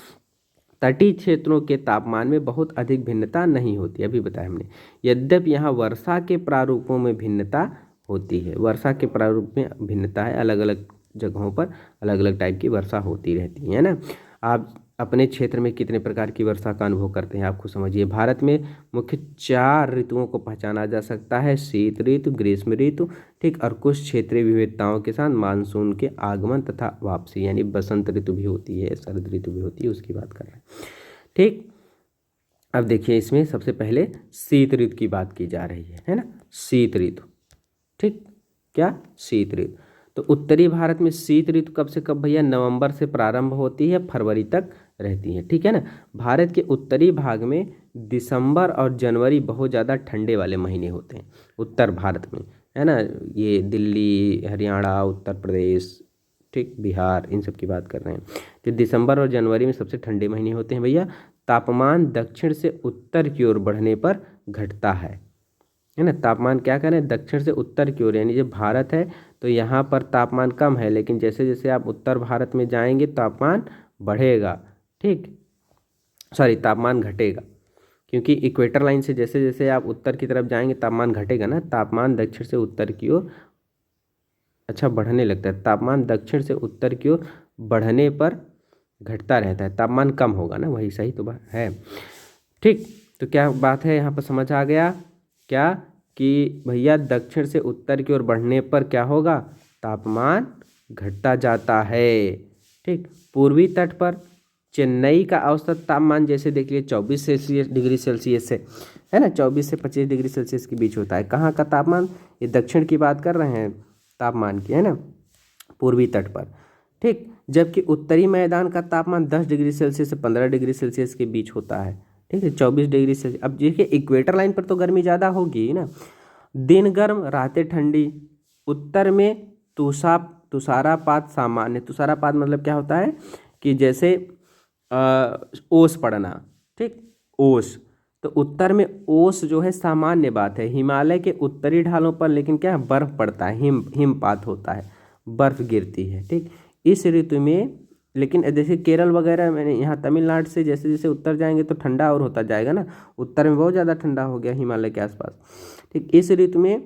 तटीय क्षेत्रों के तापमान में बहुत अधिक भिन्नता नहीं होती, अभी बताया हमने। यद्यपि यहाँ वर्षा के प्रारूपों में भिन्नता होती है, वर्षा के प्रारूप में भिन्नता है। अलग अलग जगहों पर अलग अलग टाइप की वर्षा होती रहती है ना। आप अपने क्षेत्र में कितने प्रकार की वर्षा का अनुभव करते हैं, आप खुद समझिए। भारत में मुख्य 4 ऋतुओं को पहचाना जा सकता है: शीत ऋतु, ग्रीष्म ऋतु, ठीक, और कुछ क्षेत्रीय विविधताओं के साथ मानसून के आगमन तथा वापसी, यानी बसंत ऋतु भी होती है, शरद ऋतु भी होती है, उसकी बात कर रहे हैं। ठीक, अब देखिए इसमें सबसे पहले शीत ऋतु की बात की जा रही है ना। शीत ऋतु, ठीक, क्या? शीत ऋतु। तो उत्तरी भारत में शीत ऋतु कब से कब भैया? नवंबर से प्रारंभ होती है, फरवरी तक रहती है, ठीक है ना। भारत के उत्तरी भाग में दिसंबर और जनवरी बहुत ज़्यादा ठंडे वाले महीने होते हैं, उत्तर भारत में, है ना। ये दिल्ली, हरियाणा, उत्तर प्रदेश, ठीक, बिहार, इन सब की बात कर रहे हैं। तो दिसंबर और जनवरी में सबसे ठंडे महीने होते हैं भैया। तापमान दक्षिण से उत्तर की ओर बढ़ने पर घटता है ना। तापमान क्या करें? दक्षिण से उत्तर की ओर, यानी जो भारत है तो यहाँ पर तापमान कम है, लेकिन जैसे जैसे आप उत्तर भारत में जाएंगे तापमान बढ़ेगा, ठीक, सॉरी, तापमान घटेगा। क्योंकि इक्वेटर लाइन से जैसे जैसे आप उत्तर की तरफ जाएंगे तापमान घटेगा ना। तापमान दक्षिण से उत्तर की ओर अच्छा बढ़ने लगता है, तापमान दक्षिण से उत्तर की ओर बढ़ने पर घटता रहता है, तापमान कम होगा ना, वही सही तो बात है। ठीक, तो क्या बात है यहाँ पर समझ आ गया क्या? कि भैया दक्षिण से उत्तर की ओर बढ़ने पर क्या होगा? तापमान घटता जाता है। ठीक, पूर्वी तट पर चेन्नई का औसत तापमान जैसे देख लिए 24 डिग्री सेल्सियस से, है ना, 24 से 25 डिग्री सेल्सियस के बीच होता है। कहाँ का तापमान? ये दक्षिण की बात कर रहे हैं तापमान की, है ना, पूर्वी तट पर। ठीक, जबकि उत्तरी मैदान का तापमान 10 डिग्री सेल्सियस से 15 डिग्री सेल्सियस के बीच होता है। ठीक है, 24 डिग्री सेल्सियस। अब देखिए इक्वेटर लाइन पर तो गर्मी ज़्यादा होगी ना, दिन गर्म रातें ठंडी। उत्तर में तुषारापात सामान्य। तुषारापात मतलब क्या होता है कि जैसे ओस पड़ना, ठीक, ओस। तो उत्तर में ओस जो है सामान्य बात है। हिमालय के उत्तरी ढालों पर लेकिन क्या है? बर्फ पड़ता है, हिमपात होता है, बर्फ गिरती है। ठीक, इस ऋतु में, लेकिन जैसे केरल वगैरह में, यहाँ तमिलनाडु से जैसे जैसे उत्तर जाएंगे तो ठंडा और होता जाएगा ना। उत्तर में बहुत ज़्यादा ठंडा हो गया हिमालय के आसपास। ठीक, इस ऋतु में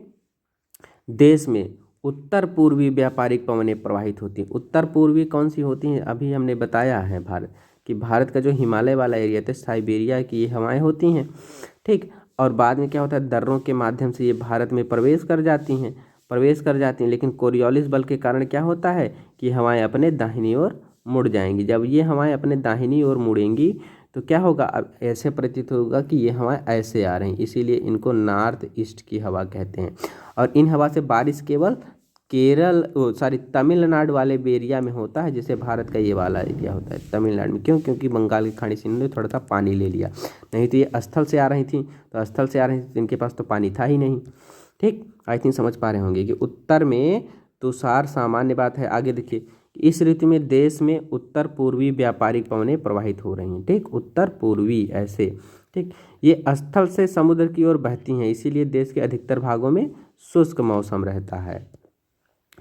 देश में उत्तर पूर्वी व्यापारिक पवनें प्रवाहित होती हैं। उत्तर पूर्वी कौन सी होती हैं? अभी हमने बताया है भारत का जो हिमालय वाला एरिया था, साइबेरिया की ये हवाएं होती हैं। ठीक, और बाद में क्या होता है? दर्रों के माध्यम से ये भारत में प्रवेश कर जाती हैं, लेकिन कोरियोलिस बल के कारण क्या होता है कि हवाएं अपने दाहिनी ओर मुड़ जाएंगी। जब ये हवाएं अपने दाहिनी ओर मुड़ेंगी तो क्या होगा? अब ऐसे प्रतीत होगा कि ये हवाएं ऐसे आ रही, इसीलिए इनको नॉर्थ ईस्ट की हवा कहते हैं। और इन हवा से बारिश केवल तमिलनाडु वाले एरिया में होता है, जैसे भारत का ये वाला एरिया होता है तमिलनाडु में। क्यों? क्योंकि बंगाल की खाड़ी से इन्होंने थोड़ा सा पानी ले लिया, नहीं तो ये स्थल से आ रही थी, तो इनके पास तो पानी था ही नहीं। ठीक, आई थिंक समझ पा रहे होंगे कि उत्तर में तुषार सामान्य बात है। आगे देखिए, इस ऋतु में देश में उत्तर पूर्वी व्यापारिक पवनें प्रवाहित हो रही हैं। ठीक, उत्तर पूर्वी ऐसे, ठीक, ये स्थल से समुद्र की ओर बहती हैं, इसीलिए देश के अधिकतर भागों में शुष्क मौसम रहता है।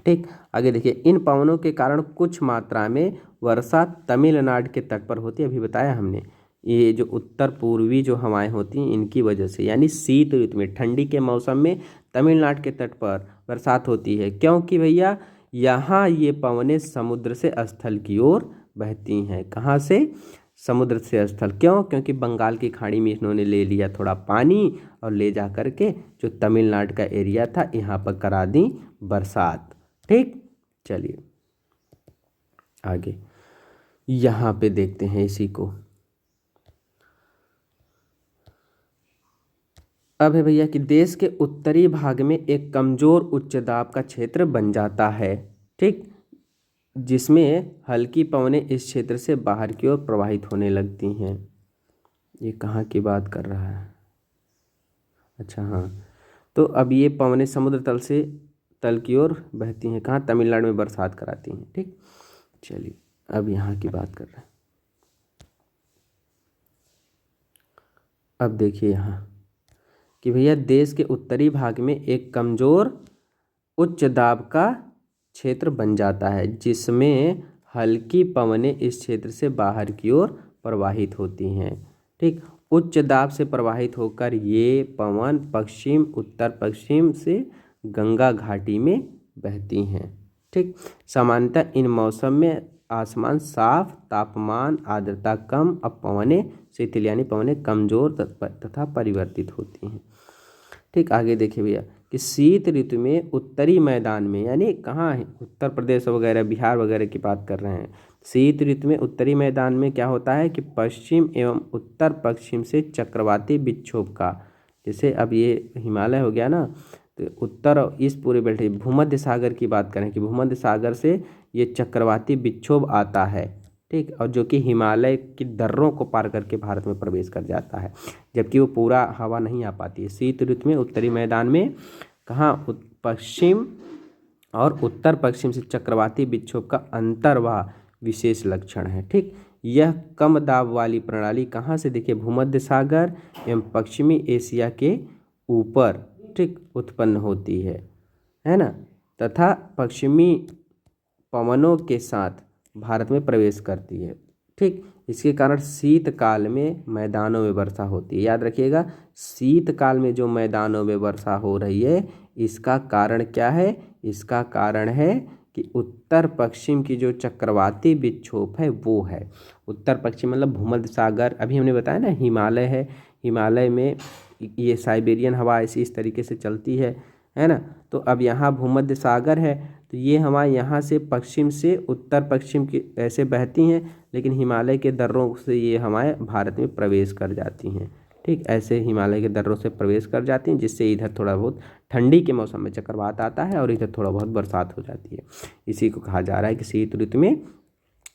ठीक, आगे देखिए, इन पवनों के कारण कुछ मात्रा में वर्षा तमिलनाडु के तट पर होती है। अभी बताया हमने, ये जो उत्तर पूर्वी जो हवाएं होती हैं इनकी वजह से, यानी शीत ऋतु में ठंडी के मौसम में तमिलनाडु के तट पर बरसात होती है। क्योंकि भैया यहाँ ये पवनें समुद्र से स्थल की ओर बहती हैं। कहाँ से? समुद्र से स्थल। क्यों? क्योंकि बंगाल की खाड़ी में इन्होंने ले लिया थोड़ा पानी और ले जा कर के जो तमिलनाडु का एरिया था यहाँ पर करा दी बरसात। ठीक, चलिए आगे यहाँ पे देखते हैं इसी को। अब है भैया कि देश के उत्तरी भाग में एक कमजोर उच्च दाब का क्षेत्र बन जाता है। ठीक, जिसमें हल्की पवनें इस क्षेत्र से बाहर की ओर प्रवाहित होने लगती हैं। ये कहाँ की बात कर रहा है? अच्छा हाँ, तो अब ये पवनें समुद्र तल से तल की ओर बहती हैं। कहाँ? तमिलनाडु में बरसात कराती हैं। ठीक, चलिए अब यहाँ की बात कर रहे हैं। अब देखिए यहाँ कि भैया देश के उत्तरी भाग में एक कमजोर उच्च दाब का क्षेत्र बन जाता है, जिसमें हल्की पवनें इस क्षेत्र से बाहर की ओर प्रवाहित होती हैं। ठीक, उच्च दाब से प्रवाहित होकर ये पवन पश्चिम उत्तर पश्चिम से गंगा घाटी में बहती हैं। ठीक, सामान्यतः इन मौसम में आसमान साफ, तापमान आर्द्रता कम, अब पवनें शीतल यानी पवनें कमजोर तथा परिवर्तित होती हैं। ठीक, आगे देखिए भैया कि शीत ऋतु में उत्तरी मैदान में, यानी कहाँ है? उत्तर प्रदेश वगैरह बिहार वगैरह की बात कर रहे हैं। शीत ऋतु में उत्तरी मैदान में क्या होता है कि पश्चिम एवं उत्तर पश्चिम से चक्रवाती विक्षोभ का, जैसे अब ये हिमालय हो गया ना, तो उत्तर और इस पूरे बेल्ट भूमध्य सागर की बात करें कि भूमध्य सागर से ये चक्रवाती विक्षोभ आता है। ठीक, और जो कि हिमालय की दर्रों को पार करके भारत में प्रवेश कर जाता है, जबकि वो पूरा हवा नहीं आ पाती है। शीत ऋतु में उत्तरी मैदान में कहाँ? पश्चिम और उत्तर पश्चिम से चक्रवाती विक्षोभ का अंतर्वाह विशेष लक्षण है। ठीक, यह कम दाब वाली प्रणाली कहाँ से? देखिए भूमध्य सागर एवं पश्चिमी एशिया के ऊपर ठीक उत्पन्न होती है ना, तथा पश्चिमी पवनों के साथ भारत में प्रवेश करती है। ठीक, इसके कारण शीतकाल में मैदानों में वर्षा होती है। याद रखिएगा, शीतकाल में जो मैदानों में वर्षा हो रही है, इसका कारण क्या है? इसका कारण है कि उत्तर पश्चिम की जो चक्रवाती विक्षोभ है वो है। उत्तर पश्चिम मतलब भूमध्य सागर, अभी हमने बताया ना हिमालय है, हिमालय में ये साइबेरियन हवा ऐसी इस तरीके से चलती है ना। तो अब यहाँ भूमध्य सागर है, तो ये हमारे यहाँ से पश्चिम से उत्तर पश्चिम की ऐसे बहती हैं, लेकिन हिमालय के दर्रों से ये हमारे भारत में प्रवेश कर जाती हैं। ठीक, ऐसे हिमालय के दर्रों से प्रवेश कर जाती हैं, जिससे इधर थोड़ा बहुत ठंडी के मौसम में चक्रवात आता है और इधर थोड़ा बहुत बरसात हो जाती है। इसी को कहा जा रहा है कि शीत ऋतु में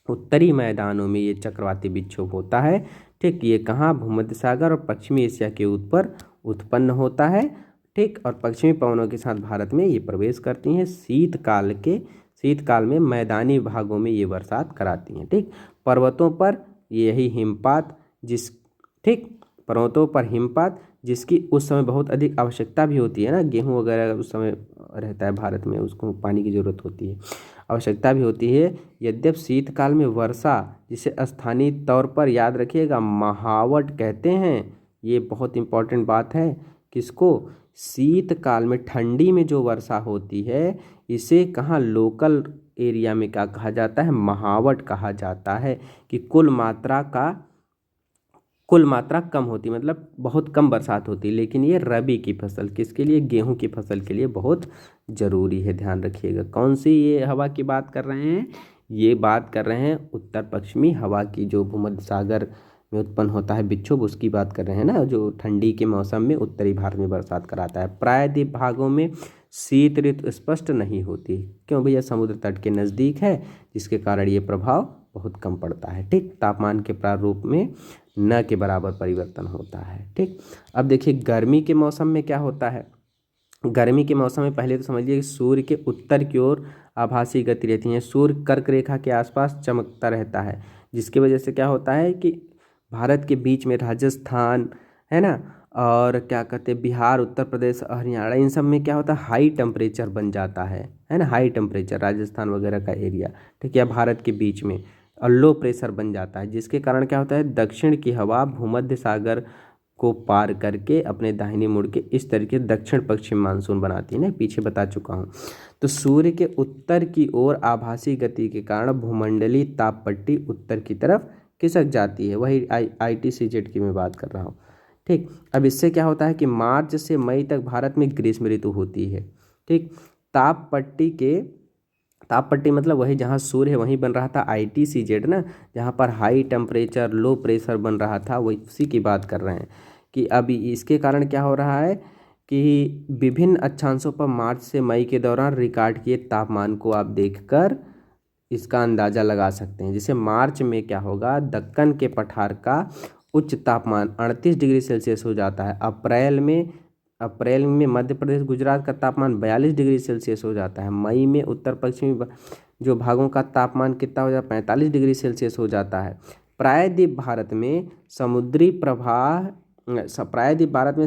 उत्तरी मैदानों में ये चक्रवाती विक्षोभ होता है। ठीक, ये कहाँ? भूमध्य सागर और पश्चिमी एशिया के ऊपर उत्पन्न होता है। ठीक, और पश्चिमी पवनों के साथ भारत में ये प्रवेश करती हैं। शीतकाल में मैदानी भागों में ये बरसात कराती हैं। ठीक, पर्वतों पर यही हिमपात पर्वतों पर हिमपात जिसकी उस समय बहुत अधिक आवश्यकता भी होती है ना, गेहूँ वगैरह उस समय रहता है भारत में, उसको पानी की ज़रूरत होती है, आवश्यकता भी होती है। यद्यपि शीतकाल में वर्षा, जिसे स्थानीय तौर पर याद रखिएगा महावट कहते हैं, ये बहुत इंपॉर्टेंट बात है। किसको? शीतकाल में ठंडी में जो वर्षा होती है, इसे कहाँ लोकल एरिया में क्या कहा जाता है? महावट कहा जाता है। कि कुल मात्रा कम होती, मतलब बहुत कम बरसात होती, लेकिन ये रबी की फसल, किसके लिए? गेहूं की फसल के लिए बहुत ज़रूरी है। ध्यान रखिएगा, कौन सी ये हवा की बात कर रहे हैं? ये बात कर रहे हैं उत्तर पश्चिमी हवा की, जो भूमध्य सागर में उत्पन्न होता है विक्षोभ, उसकी बात कर रहे हैं ना, जो ठंडी के मौसम में उत्तरी भारत में बरसात कराता है। प्रायद्वीप भागों में शीत ऋतु स्पष्ट नहीं होती। क्यों भैया? समुद्र तट के नज़दीक है, जिसके कारण ये प्रभाव बहुत कम पड़ता है। ठीक, तापमान के प्रारूप में न के बराबर परिवर्तन होता है। ठीक, अब देखिए गर्मी के मौसम में क्या होता है। गर्मी के मौसम में पहले तो समझिए कि सूर्य के उत्तर की ओर आभासी गति रहती है। सूर्य कर्क रेखा के आसपास चमकता रहता है, जिसकी वजह से क्या होता है कि भारत के बीच में राजस्थान है ना, और क्या कहते हैं बिहार, उत्तर प्रदेश, हरियाणा, इन सब में क्या होता है? हाई टेम्परेचर बन जाता है ना, हाई टेम्परेचर राजस्थान वगैरह का एरिया, ठीक है, भारत के बीच में, और लो प्रेशर बन जाता है, जिसके कारण क्या होता है? दक्षिण की हवा भूमध्य सागर को पार करके अपने दाहिने मुड़ के इस तरीके दक्षिण पश्चिम मानसून बनाती है ना, पीछे बता चुका हूँ। तो सूर्य के उत्तर की ओर आभासी गति के कारण भूमंडलीय ताप पट्टी उत्तर की तरफ खिसक जाती है। वही ITCZ की मैं बात कर रहा हूँ। ठीक, अब इससे क्या होता है कि मार्च से मई तक भारत में ग्रीष्म ऋतु होती है। ठीक, ताप पट्टी मतलब वही जहाँ सूर्य है वहीं बन रहा था ITCZ ना, जहाँ पर हाई टेम्परेचर लो प्रेशर बन रहा था, वही उसी की बात कर रहे हैं कि अभी इसके कारण क्या हो रहा है कि विभिन्न अक्षांशों पर मार्च से मई के दौरान रिकॉर्ड किए तापमान को आप देखकर इसका अंदाज़ा लगा सकते हैं। जैसे मार्च में क्या होगा, दक्कन के पठार का उच्च तापमान 38 डिग्री सेल्सियस हो जाता है। अप्रैल में मध्य प्रदेश गुजरात का तापमान 42 डिग्री सेल्सियस हो जाता है। मई में उत्तर पश्चिमी जो भागों का तापमान कितना हो जाता है, 45 डिग्री सेल्सियस हो जाता है। प्रायद्वीप भारत में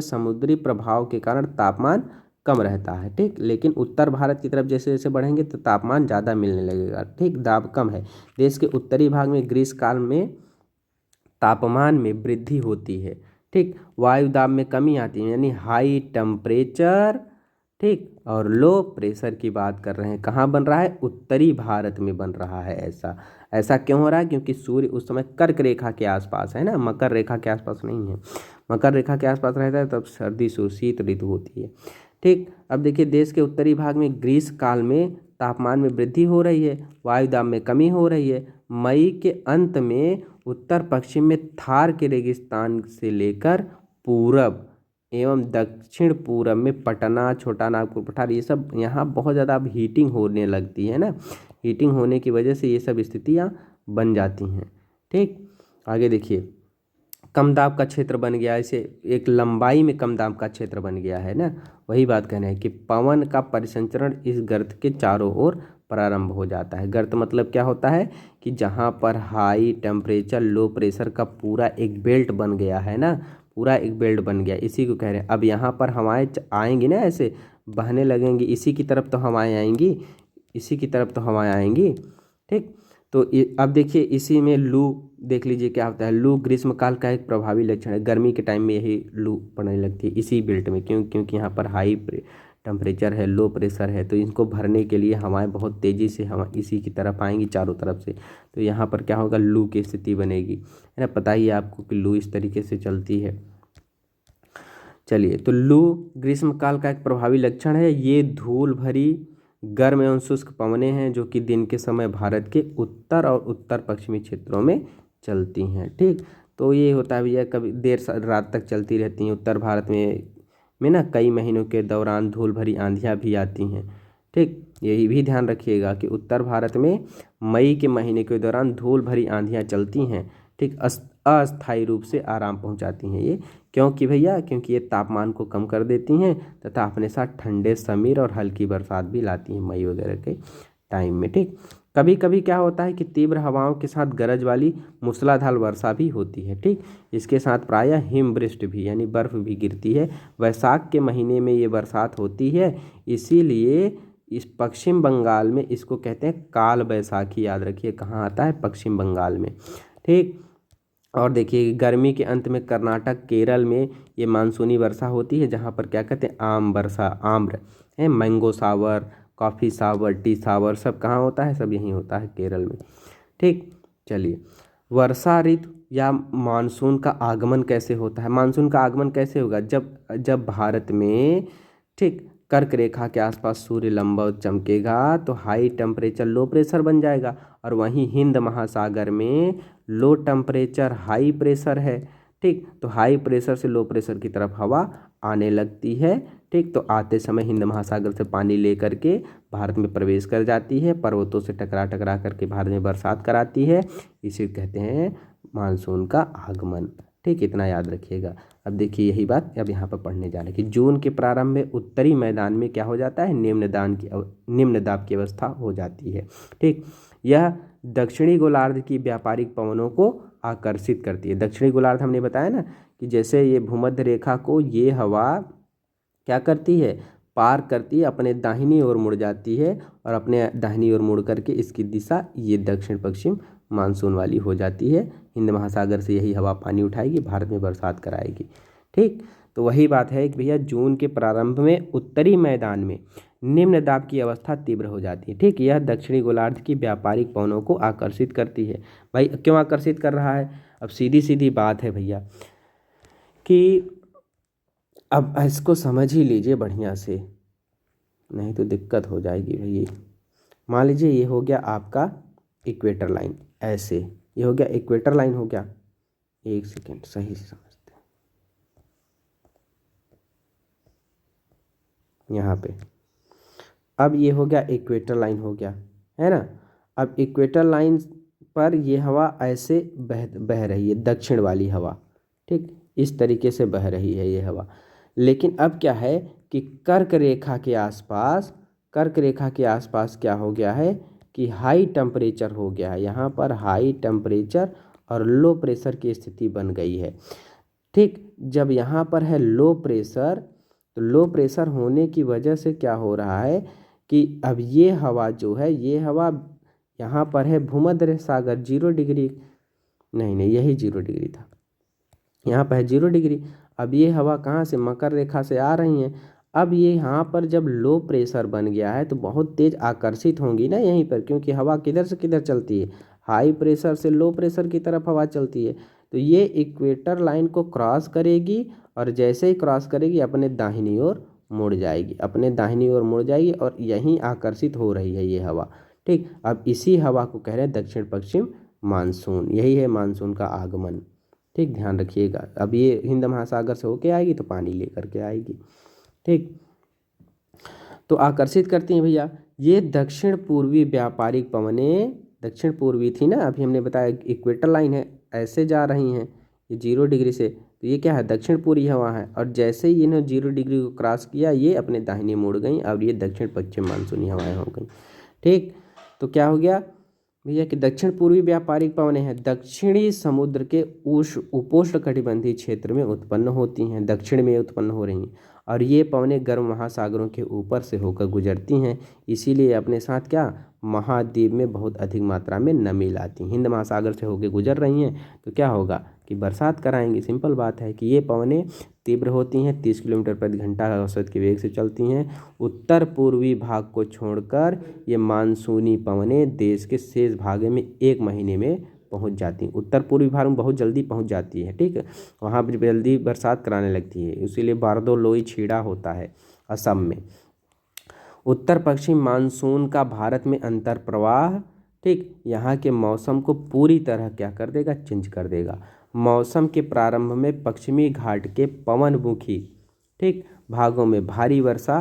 समुद्री प्रभाव के कारण तापमान कम रहता है। ठीक, लेकिन उत्तर भारत की तरफ जैसे जैसे बढ़ेंगे तो तापमान ज़्यादा मिलने लगेगा। ठीक, दाब कम है। देश के उत्तरी भाग में ग्रीष्म काल में तापमान में वृद्धि होती है। ठीक, वायु दाब में कमी आती है, यानी हाई टेम्परेचर, ठीक, और लो प्रेशर की बात कर रहे हैं। कहाँ बन रहा है, उत्तरी भारत में बन रहा है। ऐसा क्यों हो रहा है, क्योंकि सूर्य उस समय कर्क रेखा के आसपास है ना, मकर रेखा के आसपास नहीं है। मकर रेखा के आसपास रहता है तब सर्दी शीत ऋतु होती है। ठीक, अब देखिए देश के उत्तरी भाग में ग्रीष्म काल में तापमान में वृद्धि हो रही है, वायु दाब में कमी हो रही है। मई के अंत में उत्तर पश्चिम में थार के रेगिस्तान से लेकर पूरब एवं दक्षिण पूरब में पटना, छोटा नागपुर, पठार, ये सब यहाँ बहुत ज़्यादा अब हीटिंग होने लगती है ना। हीटिंग होने की वजह से ये सब स्थितियाँ बन जाती हैं। ठीक, आगे देखिए, कम दाब का क्षेत्र बन गया, इसे एक लंबाई में कम दाब का क्षेत्र बन गया है ना। वही बात कहना है कि पवन का परिसंचरण इस गर्त के चारों ओर प्रारंभ हो जाता है। गर्त मतलब क्या होता है कि जहाँ पर हाई टेम्परेचर लो प्रेशर का पूरा एक बेल्ट बन गया है ना, पूरा एक बेल्ट बन गया, इसी को कह रहे हैं। अब यहाँ पर हवाएं आएंगी ना, ऐसे बहने लगेंगी, इसी की तरफ तो हवाएं आएंगी, इसी की तरफ तो हवाएं आएंगी। ठीक, तो अब देखिए इसी में लू देख लीजिए क्या होता है। लू ग्रीष्मकाल का एक प्रभावी लक्षण है। गर्मी के टाइम में यही लू पड़ने लगती है इसी बेल्ट में, क्योंकि यहाँ पर हाई टेम्परेचर है, लो प्रेशर है, तो इनको भरने के लिए हवाएं बहुत तेज़ी से हवा इसी की तरफ आएंगी चारों तरफ से। तो यहाँ पर क्या होगा, लू की स्थिति बनेगी, है ना। पता ही है आपको कि लू इस तरीके से चलती है। चलिए, तो लू ग्रीष्मकाल का एक प्रभावी लक्षण है। ये धूल भरी गर्म एवं शुष्क पवनें हैं जो कि दिन के समय भारत के उत्तर और उत्तर पश्चिमी क्षेत्रों में चलती हैं। ठीक, तो ये होता है भैया, कभी देर रात तक चलती रहती हैं। उत्तर भारत में ना कई महीनों के दौरान धूल भरी आंधियाँ भी आती हैं। ठीक, यही भी ध्यान रखिएगा कि उत्तर भारत में मई के महीने के दौरान धूल भरी आंधियाँ चलती हैं। ठीक, अस्थायी रूप से आराम पहुंचाती हैं ये, क्योंकि ये तापमान को कम कर देती हैं तथा अपने साथ ठंडे समीर और हल्की बरसात भी लाती हैं मई वगैरह के टाइम में। ठीक, कभी कभी क्या होता है कि तीव्र हवाओं के साथ गरज वाली मूसलाधार वर्षा भी होती है। ठीक, इसके साथ प्रायः हिमवृष्टि भी यानी बर्फ़ भी गिरती है। वैशाख के महीने में ये बरसात होती है, इसीलिए इस पश्चिम बंगाल में इसको कहते हैं काल बैसाखी। याद रखिए कहाँ आता है, पश्चिम बंगाल में। ठीक, और देखिए गर्मी के अंत में कर्नाटक केरल में ये मानसूनी वर्षा होती है, जहाँ पर क्या कहते हैं आम्र है, मैंगो सावर, कॉफ़ी सावर, टी सावर सब कहाँ होता है, सब यहीं होता है केरल में। ठीक, चलिए, वर्षा ऋतु या मानसून का आगमन कैसे होता है। मानसून का आगमन कैसे होगा, जब भारत में, ठीक, कर्क रेखा के आसपास सूर्य लंबवत चमकेगा तो हाई टेम्परेचर लो प्रेशर बन जाएगा, और वहीं हिंद महासागर में लो टेम्परेचर हाई प्रेशर है। ठीक, तो हाई प्रेशर से लो प्रेशर की तरफ हवा आने लगती है। ठीक, तो आते समय हिंद महासागर से पानी लेकर के भारत में प्रवेश कर जाती है, पर्वतों से टकरा टकरा करके भारत में बरसात कराती है। इसे कहते हैं मानसून का आगमन। ठीक, इतना याद रखिएगा। अब देखिए यही बात अब यहाँ पर पढ़ने जा रहे हैं कि जून के प्रारंभ में उत्तरी मैदान में क्या हो जाता है, निम्न दाब की अवस्था हो जाती है। ठीक, यह दक्षिणी गोलार्ध की व्यापारिक पवनों को आकर्षित करती है। दक्षिणी गोलार्ध हमने बताया ना कि जैसे ये भूमध्य रेखा को ये हवा क्या करती है, पार करती है, अपने दाहिनी ओर मुड़ जाती है, और अपने दाहिनी ओर मुड़ करके इसकी दिशा ये दक्षिण पश्चिम मानसून वाली हो जाती है। हिंद महासागर से यही हवा पानी उठाएगी, भारत में बरसात कराएगी। ठीक। तो वही बात है कि भैया जून के प्रारंभ में उत्तरी मैदान में निम्न दाब की अवस्था तीव्र हो जाती है। ठीक, यह दक्षिणी गोलार्ध की व्यापारिक पवनों को आकर्षित करती है। भाई क्यों आकर्षित कर रहा है? अब सीधी सीधी बात है भैया कि अब इसको समझ ही लीजिए बढ़िया से, नहीं तो दिक्कत हो जाएगी भैया। मान लीजिए ये हो गया आपका इक्वेटर लाइन, ऐसे ये हो गया इक्वेटर लाइन हो गया। एक सेकेंड सही से समझते हैं। यहाँ पे अब ये हो गया इक्वेटर लाइन हो गया, है ना। अब इक्वेटर लाइन पर ये हवा ऐसे बह रही है, दक्षिण वाली हवा। ठीक, इस तरीके से बह रही है ये हवा। लेकिन अब क्या है कि कर्क रेखा के आसपास, कर्क रेखा के आसपास क्या हो गया है कि हाई टेम्परेचर हो गया है। यहाँ पर हाई टेम्परेचर और लो प्रेशर की स्थिति बन गई है। ठीक, जब यहाँ पर है लो प्रेशर, तो लो प्रेशर होने की वजह से क्या हो रहा है कि अब ये हवा जो है, ये हवा यहाँ पर है भूमध्य सागर 0 डिग्री, नहीं यही 0 डिग्री था, यहाँ पर है 0 डिग्री। अब ये हवा कहाँ से, मकर रेखा से आ रही हैं। अब ये यहाँ पर जब लो प्रेशर बन गया है तो बहुत तेज़ आकर्षित होंगी ना यहीं पर, क्योंकि हवा किधर से किधर चलती है, हाई प्रेशर से लो प्रेशर की तरफ हवा चलती है। तो ये इक्वेटर लाइन को क्रॉस करेगी और जैसे ही क्रॉस करेगी अपने दाहिनी ओर मुड़ जाएगी, अपने दाहिनी ओर मुड़ जाएगी और यहीं आकर्षित हो रही है ये हवा। ठीक, अब इसी हवा को कह रहे हैं दक्षिण पश्चिम मानसून, यही है मानसून का आगमन। ठीक, ध्यान रखिएगा। अब ये हिंद महासागर से होके आएगी तो पानी लेकर के आएगी। ठीक, तो आकर्षित करती हैं भैया ये दक्षिण पूर्वी व्यापारिक पवनें। दक्षिण पूर्वी थी ना, अभी हमने बताया इक्वेटर लाइन है, ऐसे जा रही हैं ये 0 डिग्री से, तो ये क्या है दक्षिण पूर्वी हवा है। और जैसे ही इन्होंने 0 डिग्री को क्रॉस किया ये अपने दाहिने मुड़ गई, अब ये दक्षिण पश्चिम मानसूनी हवाएं हो गई। ठीक, तो क्या हो गया भैया कि दक्षिण पूर्वी व्यापारिक पवनें हैं दक्षिणी समुद्र के उपोष्ण कटिबंधीय क्षेत्र में उत्पन्न होती हैं, दक्षिण में उत्पन्न हो रही हैं। और ये पवनें गर्म महासागरों के ऊपर से होकर गुजरती हैं, इसीलिए अपने साथ क्या महाद्वीप में बहुत अधिक मात्रा में नमी लाती हैं। हिंद महासागर से होकर गुजर रही हैं तो क्या होगा कि बरसात कराएंगी। सिंपल बात है कि ये पवनें तीव्र होती हैं, 30 किलोमीटर प्रति घंटा औसत के वेग से चलती हैं। उत्तर पूर्वी भाग को छोड़कर ये मानसूनी पवनें देश के शेष भाग में 1 महीने में पहुंच जाती हैं। उत्तर पूर्वी भाग में बहुत जल्दी पहुंच जाती है। ठीक है, वहाँ पर जल्दी बरसात कराने लगती है, इसीलिए बारदो लोई छीड़ा होता है असम में। उत्तर पश्चिम मानसून का भारत में अंतर प्रवाह ठीक यहाँ के मौसम को पूरी तरह क्या कर देगा, चेंज कर देगा। मौसम के प्रारंभ में पश्चिमी घाट के पवनमुखी ठीक भागों में भारी वर्षा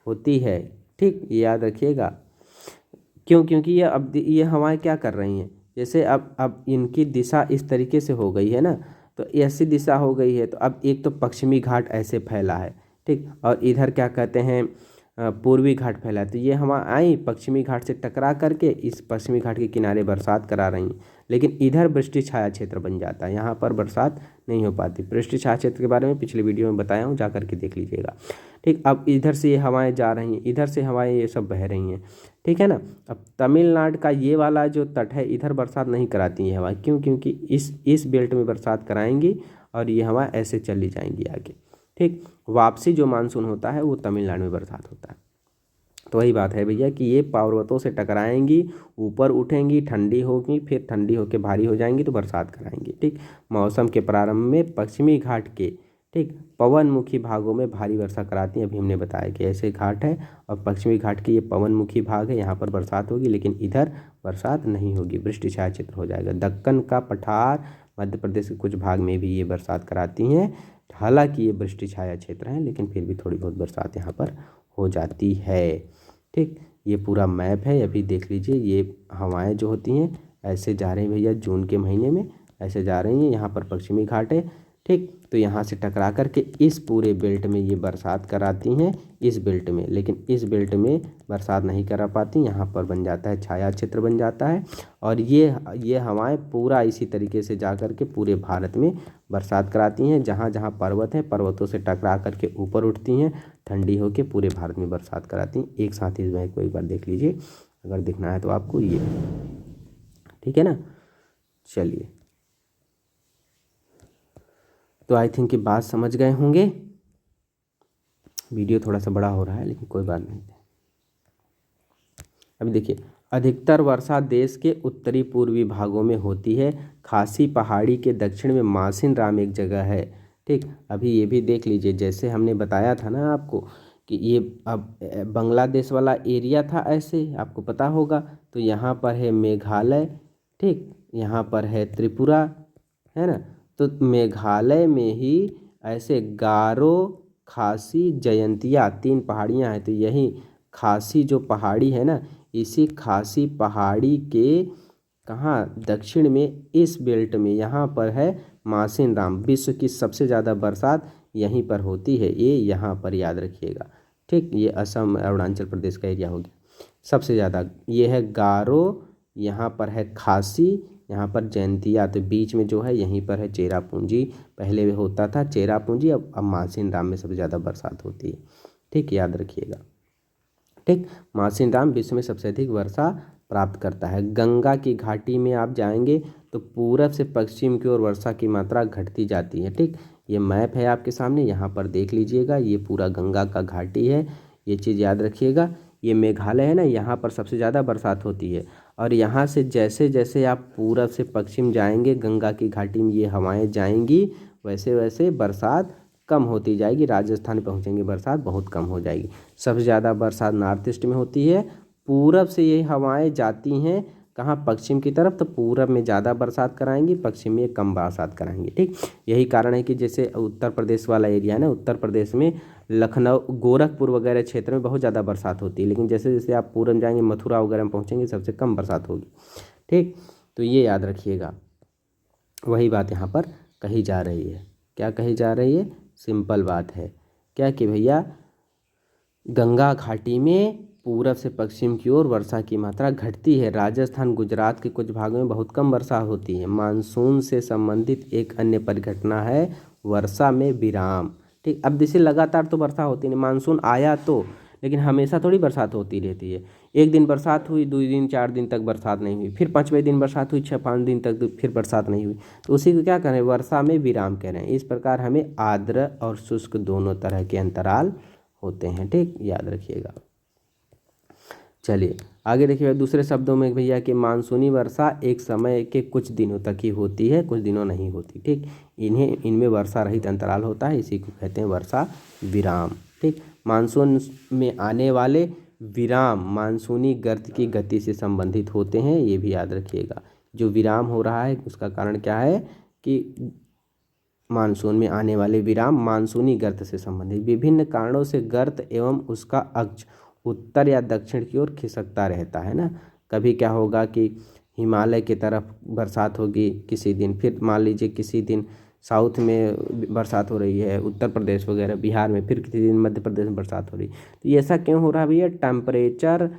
होती है। ठीक, याद रखिएगा। क्योंकि ये हवाएं क्या कर रही हैं, जैसे अब इनकी दिशा इस तरीके से हो गई है ना, तो ऐसी दिशा हो गई है। तो अब एक तो पश्चिमी घाट ऐसे फैला है ठीक, और इधर क्या कहते हैं पूर्वी घाट फैला है। तो ये हवा आई पश्चिमी घाट से टकरा करके इस पश्चिमी घाट के किनारे बरसात करा रही हैं, लेकिन इधर वृष्टि छाया क्षेत्र बन जाता है, यहाँ पर बरसात नहीं हो पाती। वृष्टि छाया क्षेत्र के बारे में पिछले वीडियो में बताया हूँ, जा करके देख लीजिएगा। ठीक, अब इधर से ये हवाएं जा रही हैं, इधर से हवाएं ये सब बह रही हैं। ठीक है ना। अब तमिलनाडु का ये वाला जो तट है इधर बरसात नहीं कराती है हवाएं, क्यों? क्योंकि इस बेल्ट में बरसात कराएंगी और ये हवा ऐसे चली जाएंगी आगे। ठीक, वापसी जो मानसून होता है वो तमिलनाडु में बरसात होता है। तो वही बात है भैया कि ये पर्वतों से टकराएंगी, ऊपर उठेंगी, ठंडी होगी, फिर ठंडी होकर भारी हो जाएंगी तो बरसात कराएंगी। ठीक, मौसम के प्रारंभ में पश्चिमी घाट के ठीक पवनमुखी भागों में भारी वर्षा कराती हैं। अभी हमने बताया कि ऐसे घाट है और पश्चिमी घाट के ये पवनमुखी भाग है, यहाँ पर बरसात होगी, लेकिन इधर बरसात नहीं होगी, वृष्टि छाया क्षेत्र हो जाएगा। दक्कन का पठार मध्य प्रदेश के कुछ भाग में भी ये बरसात कराती हैं। हालांकि ये वृष्टि छाया क्षेत्र है, लेकिन फिर भी थोड़ी बहुत बरसात यहाँ पर हो जाती है। ठीक, ये पूरा मैप है, अभी देख लीजिए। ये हवाएं जो होती हैं ऐसे जा रही हैं भैया, जून के महीने में ऐसे जा रही हैं। यहाँ पर पश्चिमी घाट है ठीक, तो यहाँ से टकरा करके इस पूरे बेल्ट में ये बरसात कराती हैं, इस बेल्ट में। लेकिन इस बेल्ट में बरसात नहीं करा पाती, यहाँ पर बन जाता है छाया क्षेत्र बन जाता है। और ये हवाएं पूरा इसी तरीके से जा कर के पूरे भारत में बरसात कराती हैं। जहाँ जहाँ पर्वत हैं पर्वतों से टकरा करके ऊपर उठती हैं, ठंडी होकर पूरे भारत में बरसात कराती हैं। एक साथ इस मैप को एक बार देख लीजिए अगर देखना है तो आपको ये। ठीक है ना, चलिए तो आई थिंक कि बात समझ गए होंगे। वीडियो थोड़ा सा बड़ा हो रहा है लेकिन कोई बात नहीं। अभी देखिए, अधिकतर वर्षा देश के उत्तरी पूर्वी भागों में होती है। खासी पहाड़ी के दक्षिण में मासिनराम एक जगह है। ठीक, अभी ये भी देख लीजिए, जैसे हमने बताया था ना आपको कि ये अब बांग्लादेश वाला एरिया था, ऐसे आपको पता होगा। तो यहाँ पर है मेघालय, ठीक, यहाँ पर है त्रिपुरा, है ना। तो मेघालय में ही ऐसे गारो, खासी, जयंतिया 3 पहाड़ियाँ हैं। तो यही खासी जो पहाड़ी है ना, इसी खासी पहाड़ी के कहाँ दक्षिण में इस बेल्ट में यहाँ पर है मासिनराम। विश्व की सबसे ज़्यादा बरसात यहीं पर होती है, ये यहाँ पर याद रखिएगा। ठीक, ये असम अरुणाचल प्रदेश का एरिया हो गया सबसे ज़्यादा। ये है गारो, यहाँ पर है खासी, यहाँ पर जयंतिया। तो बीच में जो है यहीं पर है चेरापूंजी। पहले होता था चेरापूंजी, अब मासिनराम में सबसे ज़्यादा बरसात होती है। ठीक, याद रखिएगा। ठीक, मासिनराम विश्व में सबसे अधिक वर्षा प्राप्त करता है। गंगा की घाटी में आप जाएंगे तो पूरब से पश्चिम की ओर वर्षा की मात्रा घटती जाती है। ठीक, ये मैप है आपके सामने, यहाँ पर देख लीजिएगा, ये पूरा गंगा का घाटी है। ये चीज़ याद रखिएगा। ये मेघालय है ना, यहाँ पर सबसे ज़्यादा बरसात होती है। और यहाँ से जैसे जैसे आप पूरब से पश्चिम जाएंगे गंगा की घाटी में ये हवाएं जाएंगी, वैसे वैसे बरसात कम होती जाएगी। राजस्थान पहुँचेंगे बरसात बहुत कम हो जाएगी। सबसे ज़्यादा बरसात नॉर्थ ईस्ट में होती है। पूरब से ये हवाएं जाती हैं कहाँ, पश्चिम की तरफ। तो पूरब में ज़्यादा बरसात कराएंगी, पश्चिम में कम बरसात कराएंगी। ठीक, यही कारण है कि जैसे उत्तर प्रदेश वाला एरिया है ना, उत्तर प्रदेश में लखनऊ, गोरखपुर वगैरह क्षेत्र में बहुत ज़्यादा बरसात होती है। लेकिन जैसे जैसे आप पूरब जाएंगे, मथुरा वगैरह में पहुँचेंगे, सबसे कम बरसात होगी। ठीक, तो ये याद रखिएगा। वही बात यहाँ पर कही जा रही है। क्या कही जा रही है? सिंपल बात है क्या कि भैया गंगा घाटी में पूरब से पश्चिम की ओर वर्षा की मात्रा घटती है। राजस्थान, गुजरात के कुछ भागों में बहुत कम वर्षा होती है। मानसून से संबंधित एक अन्य परिघटना है वर्षा में विराम। ठीक, अब जैसे लगातार तो वर्षा होती नहीं, मानसून आया तो, लेकिन हमेशा थोड़ी बरसात होती रहती है। एक दिन बरसात हुई, 2 दिन 4 दिन तक बरसात नहीं हुई, फिर 5वें दिन बरसात हुई, 6-5 दिन तक फिर बरसात नहीं हुई। तो उसी को क्या कह रहे हैं, वर्षा में विराम कह रहे हैं। इस प्रकार हमें आर्द्र और शुष्क दोनों तरह के अंतराल होते हैं। ठीक, याद रखिएगा। चलिए आगे देखिए, दूसरे शब्दों में भैया कि मानसूनी वर्षा एक समय के कुछ दिनों तक ही होती है, कुछ दिनों नहीं होती। ठीक, इनमें वर्षा रहित अंतराल होता है, इसी को कहते हैं वर्षा विराम। ठीक, मानसून में आने वाले विराम मानसूनी गर्त की गति से संबंधित होते हैं, ये भी याद रखिएगा। जो विराम हो रहा है उसका कारण क्या है कि मानसून में आने वाले विराम मानसूनी गर्त से संबंधित। विभिन्न कारणों से गर्त एवं उसका अक्ष उत्तर या दक्षिण की ओर खिसकता रहता है ना। कभी क्या होगा कि हिमालय की तरफ बरसात होगी किसी दिन, फिर मान लीजिए किसी दिन साउथ में बरसात हो रही है, उत्तर प्रदेश वगैरह बिहार में, फिर किसी दिन मध्य प्रदेश में बरसात हो रही है। तो ये ऐसा क्यों हो रहा है भैया? टेम्परेचर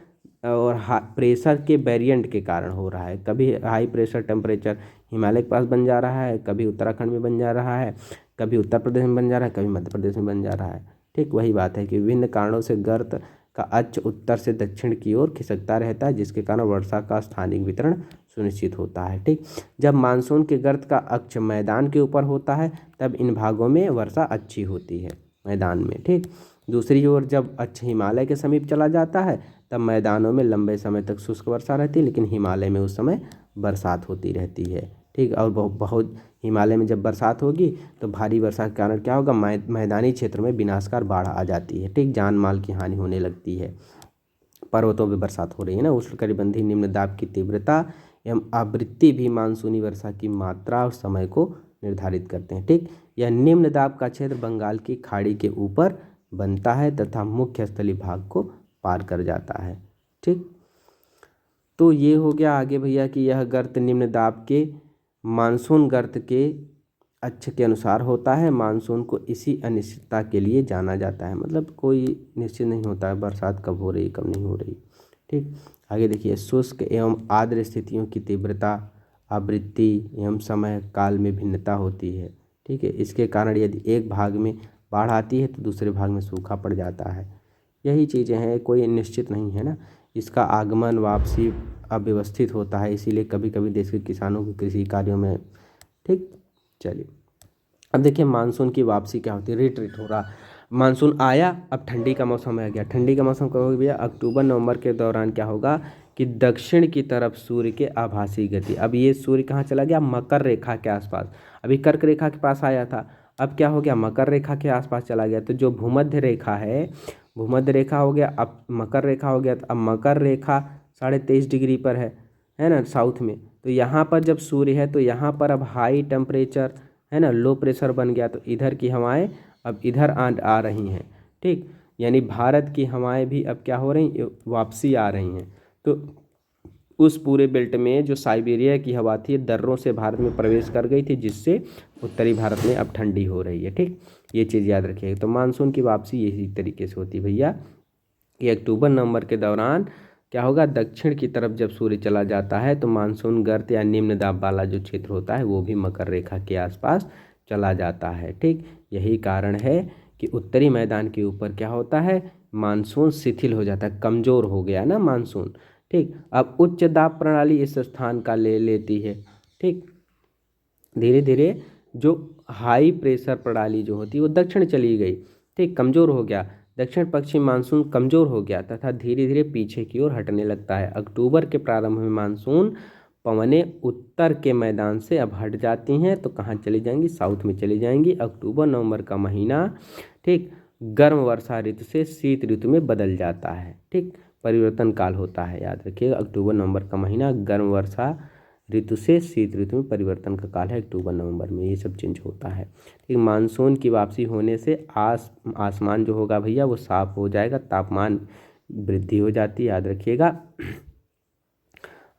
और प्रेशर के वेरिएंट के कारण हो रहा है। कभी हाई प्रेशर टेम्परेचर हिमालय के पास बन जा रहा है, कभी उत्तराखंड में बन जा रहा है, कभी उत्तर प्रदेश में बन जा रहा है, कभी मध्य प्रदेश में बन जा रहा है। ठीक, वही बात है कि विभिन्न कारणों से गर्त का अक्ष उत्तर से दक्षिण की ओर खिसकता रहता है, जिसके कारण वर्षा का स्थानिक वितरण सुनिश्चित होता है। ठीक, जब मानसून के गर्त का अक्ष मैदान के ऊपर होता है तब इन भागों में वर्षा अच्छी होती है, मैदान में। ठीक, दूसरी ओर जब अक्ष हिमालय के समीप चला जाता है तब मैदानों में लंबे समय तक शुष्क वर्षा रहती है, लेकिन हिमालय में उस समय बरसात होती रहती है। ठीक, और बहुत हिमालय में जब बरसात होगी तो भारी वर्षा के कारण क्या होगा, मैदानी क्षेत्र में विनाशकार बाढ़ आ जाती है। ठीक, जान माल की हानि होने लगती है। पर्वतों पर बरसात हो रही है ना। उष्णकटिबंधीय निम्न दाब की तीव्रता एवं आवृत्ति भी मानसूनी वर्षा की मात्रा और समय को निर्धारित करते हैं। ठीक, यह निम्न दाब का क्षेत्र बंगाल की खाड़ी के ऊपर बनता है तथा मुख्य स्थलीय भाग को पार कर जाता है। ठीक, तो ये हो गया आगे भैया कि यह गर्त निम्न दाब के मानसून गर्त के अक्ष के अनुसार होता है। मानसून को इसी अनिश्चितता के लिए जाना जाता है, मतलब कोई निश्चित नहीं होता है बरसात कब हो रही कब नहीं हो रही। ठीक, आगे देखिए, शुष्क एवं आर्द्र स्थितियों की तीव्रता, आवृत्ति एवं समय काल में भिन्नता होती है। ठीक है, इसके कारण यदि एक भाग में बाढ़ आती है तो दूसरे भाग में सूखा पड़ जाता है। यही चीज़ें हैं, कोई निश्चित नहीं है ना। इसका आगमन वापसी अव्यवस्थित होता है, इसीलिए कभी कभी देश के किसानों को कृषि कार्यों में। ठीक, चलिए अब देखिए मानसून की वापसी क्या होती है, रिट्रीट हो रहा। मानसून आया, अब ठंडी का मौसम आ गया। ठंडी का मौसम कब होगा भैया, अक्टूबर नवंबर के दौरान क्या होगा कि दक्षिण की तरफ सूर्य के आभासी गति, अब ये सूर्य कहाँ चला गया, मकर रेखा के आसपास। अभी कर्क रेखा के पास आया था, अब क्या हो गया, मकर रेखा के आसपास चला गया। तो जो भूमध्य रेखा है, भूमध्य रेखा हो गया, अब मकर रेखा हो गया। तो अब मकर रेखा 23.5 डिग्री पर है ना, साउथ में। तो यहाँ पर जब सूर्य है तो यहाँ पर अब हाई टेम्परेचर है ना, लो प्रेशर बन गया। तो इधर की हवाएं अब इधर आ रही हैं, ठीक। यानी भारत की हवाएं भी अब क्या हो रही, वापसी आ रही हैं। तो उस पूरे बेल्ट में जो साइबेरिया की हवा थी दर्रों से भारत में प्रवेश कर गई थी, जिससे उत्तरी भारत में अब ठंडी हो रही है, ठीक। ये चीज़ याद रखिएगा। तो मानसून की वापसी यही तरीके से होती है भैया कि अक्टूबर नवंबर के दौरान क्या होगा, दक्षिण की तरफ जब सूर्य चला जाता है तो मानसून गर्त या निम्न दाब वाला जो क्षेत्र होता है वो भी मकर रेखा के आसपास चला जाता है, ठीक। यही कारण है कि उत्तरी मैदान के ऊपर क्या होता है, मानसून शिथिल हो जाता है, कमज़ोर हो गया ना मानसून, ठीक। अब उच्च दाब प्रणाली इस स्थान का ले लेती है, ठीक। धीरे धीरे जो हाई प्रेशर प्रणाली जो होती है वो दक्षिण चली गई, ठीक, कमज़ोर हो गया। दक्षिण पश्चिम मानसून कमज़ोर हो गया तथा धीरे धीरे पीछे की ओर हटने लगता है। अक्टूबर के प्रारंभ में मानसून पवनें उत्तर के मैदान से अब हट जाती हैं, तो कहाँ चली जाएंगी, साउथ में चली जाएंगी। अक्टूबर नवंबर का महीना, ठीक, गर्म वर्षा ऋतु से शीत ऋतु में बदल जाता है, ठीक। परिवर्तन काल होता है, याद रखिएगा। अक्टूबर नवंबर का महीना गर्म वर्षा ऋतु से शीत ऋतु में परिवर्तन का काल है। अक्टूबर नवंबर में ये सब चेंज होता है, ठीक। मानसून की वापसी होने से आसमान जो होगा भैया वो साफ हो जाएगा, तापमान वृद्धि हो जाती है, याद रखिएगा।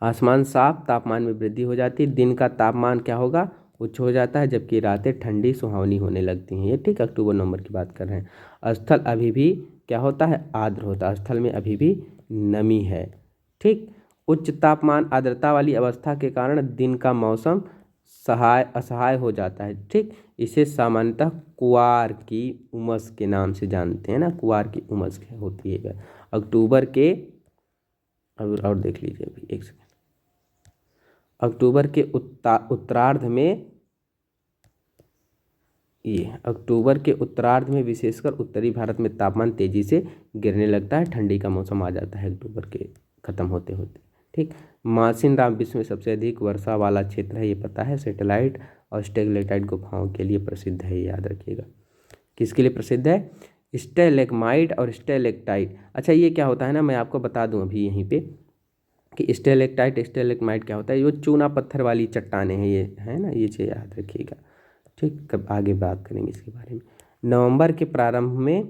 आसमान साफ, तापमान में वृद्धि हो जाती है। दिन का तापमान क्या होगा, उच्च हो जाता है, जबकि रातें ठंडी सुहावनी होने लगती हैं। ये ठीक अक्टूबर नवंबर की बात कर रहे हैं। स्थल अभी भी क्या होता है, आर्द्र होता है, स्थल में अभी भी नमी है, ठीक। उच्च तापमान आर्द्रता वाली अवस्था के कारण दिन का मौसम असहाय हो जाता है, ठीक। इसे सामान्यतः कुआर की उमस के नाम से जानते हैं ना, कुआर की उमस होती है अक्टूबर के। और देख लीजिए अभी एक सेकंड। अक्टूबर के उत्तरार्ध में, ये अक्टूबर के उत्तरार्ध में विशेषकर उत्तरी भारत में तापमान तेजी से गिरने लगता है, ठंडी का मौसम आ जाता है अक्टूबर के ख़त्म होते होते, ठीक। मासिनराम विश्व में सबसे अधिक वर्षा वाला क्षेत्र है, ये पता है। सैटेलाइट और स्टेगलेटाइट गुफाओं के लिए प्रसिद्ध है, याद रखिएगा। किसके लिए प्रसिद्ध है, स्टेलेगमाइट और स्टेलेक्टाइट। अच्छा ये क्या होता है ना, मैं आपको बता दूं अभी यहीं पे कि स्टेलेक्टाइट स्टेलेगमाइट क्या होता है। ये चूना पत्थर वाली चट्टानें हैं, ये है ना, ये चीज़ याद रखिएगा, ठीक। कब आगे बात करेंगे इसके बारे में। नवंबर के प्रारंभ में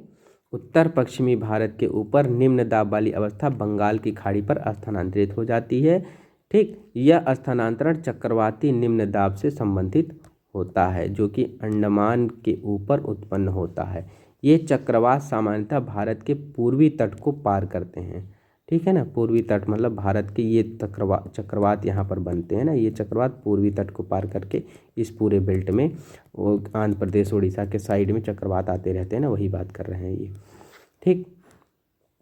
उत्तर पश्चिमी भारत के ऊपर निम्न दाब वाली अवस्था बंगाल की खाड़ी पर स्थानांतरित हो जाती है, ठीक। यह स्थानांतरण चक्रवाती निम्न दाब से संबंधित होता है, जो कि अंडमान के ऊपर उत्पन्न होता है। ये चक्रवात सामान्यतः भारत के पूर्वी तट को पार करते हैं, ठीक है ना। पूर्वी तट मतलब भारत के ये चक्रवात यहाँ पर बनते हैं ना, ये चक्रवात पूर्वी तट को पार करके इस पूरे बेल्ट में, वो आंध्र प्रदेश उड़ीसा के साइड में चक्रवात आते रहते हैं ना, वही बात कर रहे हैं ये, ठीक।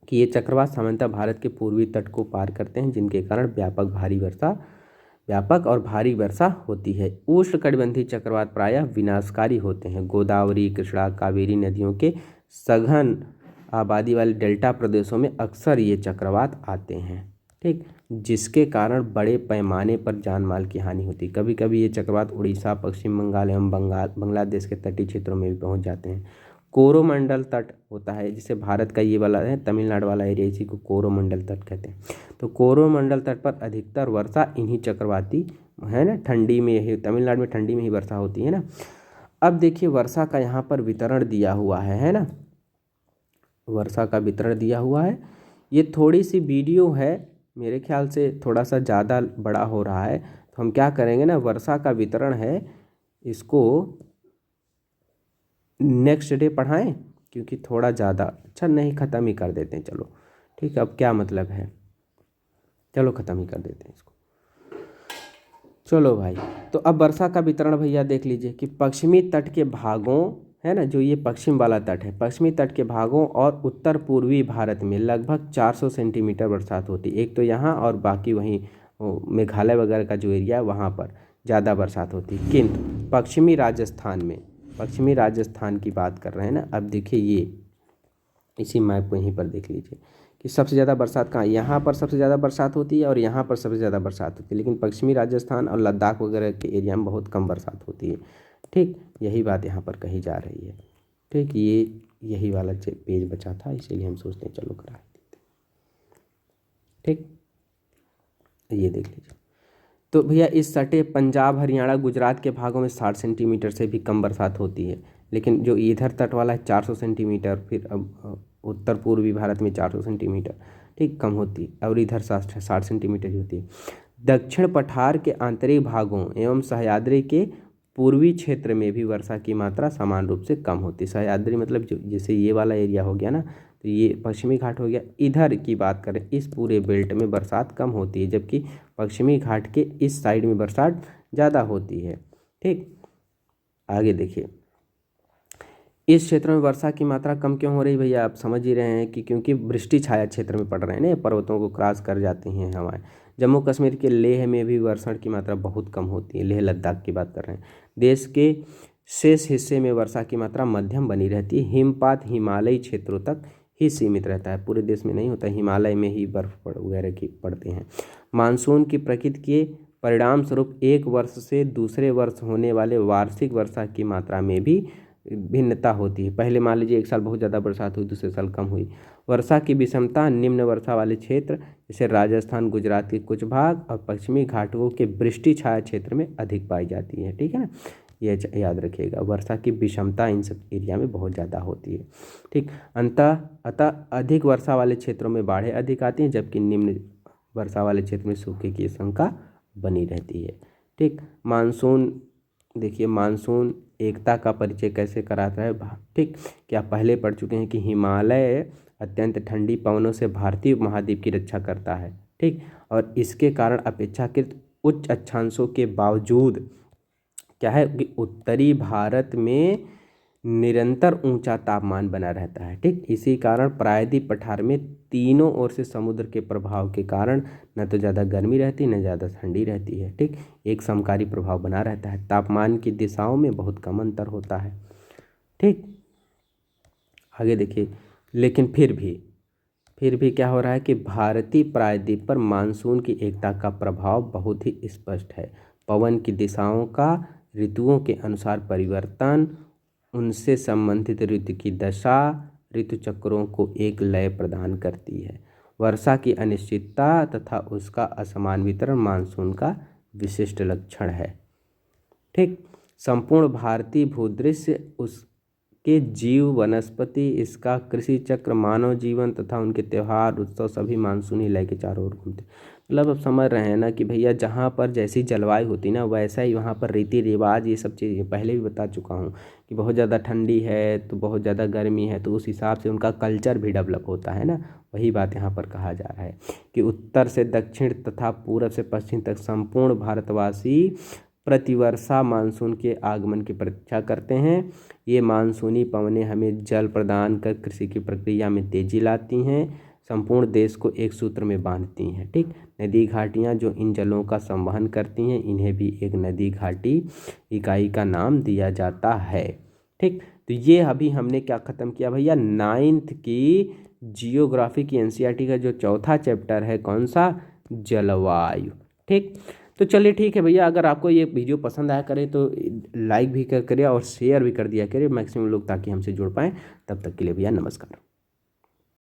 कि ये चक्रवात सामान्यतः भारत के पूर्वी तट को पार करते हैं, जिनके कारण व्यापक और भारी वर्षा होती है। उष्णकटिबंधीय चक्रवात प्रायः विनाशकारी होते हैं। गोदावरी, कृष्णा, कावेरी नदियों के सघन आबादी वाले डेल्टा प्रदेशों में अक्सर ये चक्रवात आते हैं, ठीक, जिसके कारण बड़े पैमाने पर जान माल की हानि होती है। कभी कभी ये चक्रवात उड़ीसा, पश्चिम बंगाल एवं बांग्लादेश के तटीय क्षेत्रों में भी पहुंच जाते हैं। कोरोमंडल तट होता है, जिसे भारत का ये वाला है तमिलनाडु वाला एरिया, इसी को कोरोमंडल तट कहते हैं। तो कोरोमंडल तट पर अधिकतर वर्षा इन्हीं चक्रवाती है ना, ठंडी में ही, तमिलनाडु में ठंडी में ही वर्षा होती है ना। अब देखिए वर्षा का यहाँ पर वितरण दिया हुआ है ना, वर्षा का वितरण दिया हुआ है। ये थोड़ी सी वीडियो है, मेरे ख्याल से थोड़ा सा ज़्यादा बड़ा हो रहा है, तो हम क्या करेंगे ना, वर्षा का वितरण है, इसको नेक्स्ट डे पढ़ाएं, क्योंकि थोड़ा ज़्यादा अच्छा नहीं, ख़त्म ही कर देते हैं, चलो ठीक है। अब क्या मतलब है, चलो ख़त्म ही कर देते हैं इसको। चलो भाई, तो अब वर्षा का वितरण भैया देख लीजिए कि पश्चिमी तट के भागों है ना, जो ये पश्चिम वाला तट है, पश्चिमी तट के भागों और उत्तर पूर्वी भारत में लगभग 400 सेंटीमीटर बरसात होती है। एक तो यहाँ और बाकी वहीं मेघालय वगैरह का जो एरिया है वहाँ पर ज़्यादा बरसात होती है। किंतु पश्चिमी राजस्थान में पश्चिमी राजस्थान की बात कर रहे हैं ना। अब देखिए ये इसी मैप को यहीं पर देख लीजिए कि सबसे ज़्यादा बरसात कहाँ, यहाँ पर सबसे ज़्यादा बरसात होती है और यहाँ पर सबसे ज़्यादा बरसात होती है, लेकिन पश्चिमी राजस्थान और लद्दाख वगैरह के एरिया में बहुत कम बरसात होती है। ठीक, यही बात यहाँ पर कही जा रही है। ठीक, ये यही वाला पेज बचा था, इसीलिए हम सोचते हैं चलो करा देते। ठीक, ये देख लीजिए। तो भैया इस सटे पंजाब, हरियाणा, गुजरात के भागों में 60 सेंटीमीटर से भी कम बरसात होती है, लेकिन जो इधर तट वाला है 400 सेंटीमीटर, फिर अब उत्तर पूर्वी भारत में 400 सेंटीमीटर ठीक कम होती, और इधर 60 सेंटीमीटर ही होती है। दक्षिण पठार के आंतरिक भागों एवं सह्याद्री के पूर्वी क्षेत्र में भी वर्षा की मात्रा समान रूप से कम होती है। सह्याद्री मतलब जो जैसे ये वाला एरिया हो गया ना, तो ये पश्चिमी घाट हो गया, इधर की बात करें इस पूरे बेल्ट में बरसात कम होती है, जबकि पश्चिमी घाट के इस साइड में बरसात ज़्यादा होती है। ठीक, आगे देखिए इस क्षेत्र में वर्षा की मात्रा कम क्यों हो रही भैया, आप समझ ही रहे हैं कि क्योंकि वृष्टि छाया क्षेत्र में पड़ रहे हैं ना, पर्वतों को क्रॉस कर जाती हैं हवाएं। जम्मू कश्मीर के लेह में भी वर्षण की मात्रा बहुत कम होती है, लेह लद्दाख की बात कर रहे हैं। देश के शेष हिस्से में वर्षा की मात्रा मध्यम बनी रहती है। हिमपात हिमालयी क्षेत्रों तक ही सीमित रहता है, पूरे देश में नहीं होता, हिमालय में ही बर्फ वगैरह की पड़ते हैं। मानसून की प्रकृति के परिणाम स्वरूप एक वर्ष से दूसरे वर्ष होने वाले वार्षिक वर्षा की मात्रा में भी भिन्नता होती है। पहले मान लीजिए एक साल बहुत ज़्यादा बरसात हुई, दूसरे साल कम हुई। वर्षा की विषमता निम्न वर्षा वाले क्षेत्र जैसे राजस्थान, गुजरात के कुछ भाग और पश्चिमी घाटों के वृष्टि छाया क्षेत्र में अधिक पाई जाती है। ठीक है ना, ये याद रखिएगा, वर्षा की विषमता इन सब एरिया में बहुत ज़्यादा होती है। ठीक, अतः अधिक वर्षा वाले क्षेत्रों में बाढ़ें अधिक आती हैं, जबकि निम्न वर्षा वाले क्षेत्र में सूखे की आशंका बनी रहती है। ठीक, मानसून देखिए, मानसून एकता का परिचय कैसे कराता है। ठीक, क्या पहले पढ़ चुके हैं कि हिमालय अत्यंत ठंडी पवनों से भारतीय उपमहाद्वीप की रक्षा करता है। ठीक, और इसके कारण अपेक्षाकृत उच्च अक्षांशों के बावजूद क्या है कि उत्तरी भारत में निरंतर ऊंचा तापमान बना रहता है। ठीक, इसी कारण प्रायद्वीप पठार में तीनों ओर से समुद्र के प्रभाव के कारण न तो ज़्यादा गर्मी रहती न ज़्यादा ठंडी रहती है। ठीक, एक समकारी प्रभाव बना रहता है, तापमान की दिशाओं में बहुत कम अंतर होता है। ठीक, आगे देखिए, लेकिन फिर भी क्या हो रहा है कि भारतीय प्रायद्वीप पर मानसून की एकता का प्रभाव बहुत ही स्पष्ट है। पवन की दिशाओं का ऋतुओं के अनुसार परिवर्तन, उनसे संबंधित ऋतु की दशा ऋतु चक्रों को एक लय प्रदान करती है। वर्षा की अनिश्चितता तथा उसका असमान वितरण मानसून का विशिष्ट लक्षण है। ठीक, संपूर्ण भारतीय भूदृश्य, उसके जीव वनस्पति, इसका कृषि चक्र, मानव जीवन तथा उनके त्यौहार उत्सव सभी मानसूनी लय के चारों ओर घूमते। मतलब अब समझ रहे हैं ना कि भैया जहाँ पर जैसी जलवायु होती ना, वैसा ही वहाँ पर रीति रिवाज ये सब चीज़ें पहले भी बता चुका हूँ कि बहुत ज़्यादा ठंडी है तो बहुत ज़्यादा गर्मी है, तो उस हिसाब से उनका कल्चर भी डेवलप होता है ना। वही बात यहाँ पर कहा जा रहा है कि उत्तर से दक्षिण तथा पूरब से पश्चिम तक संपूर्ण भारतवासी प्रतिवर्षा मानसून के आगमन की प्रतीक्षा करते हैं। ये मानसूनी पवनें हमें जल प्रदान कर कृषि की प्रक्रिया में तेजी लाती हैं, संपूर्ण देश को एक सूत्र में बांधती हैं। ठीक, नदी घाटियाँ जो इन जलों का संवहन करती हैं, इन्हें भी एक नदी घाटी इकाई का नाम दिया जाता है। ठीक, तो ये अभी हमने क्या ख़त्म किया भैया, 9th की जियोग्राफी की एनसीईआरटी का जो चौथा चैप्टर है, कौन सा, जलवायु। ठीक, तो चलिए ठीक है भैया, अगर आपको ये वीडियो पसंद आया करे तो लाइक भी करिए और शेयर भी कर दिया करिए मैक्सिमम लोग, ताकि हमसे जुड़ पाएँ। तब तक के लिए भैया नमस्कार।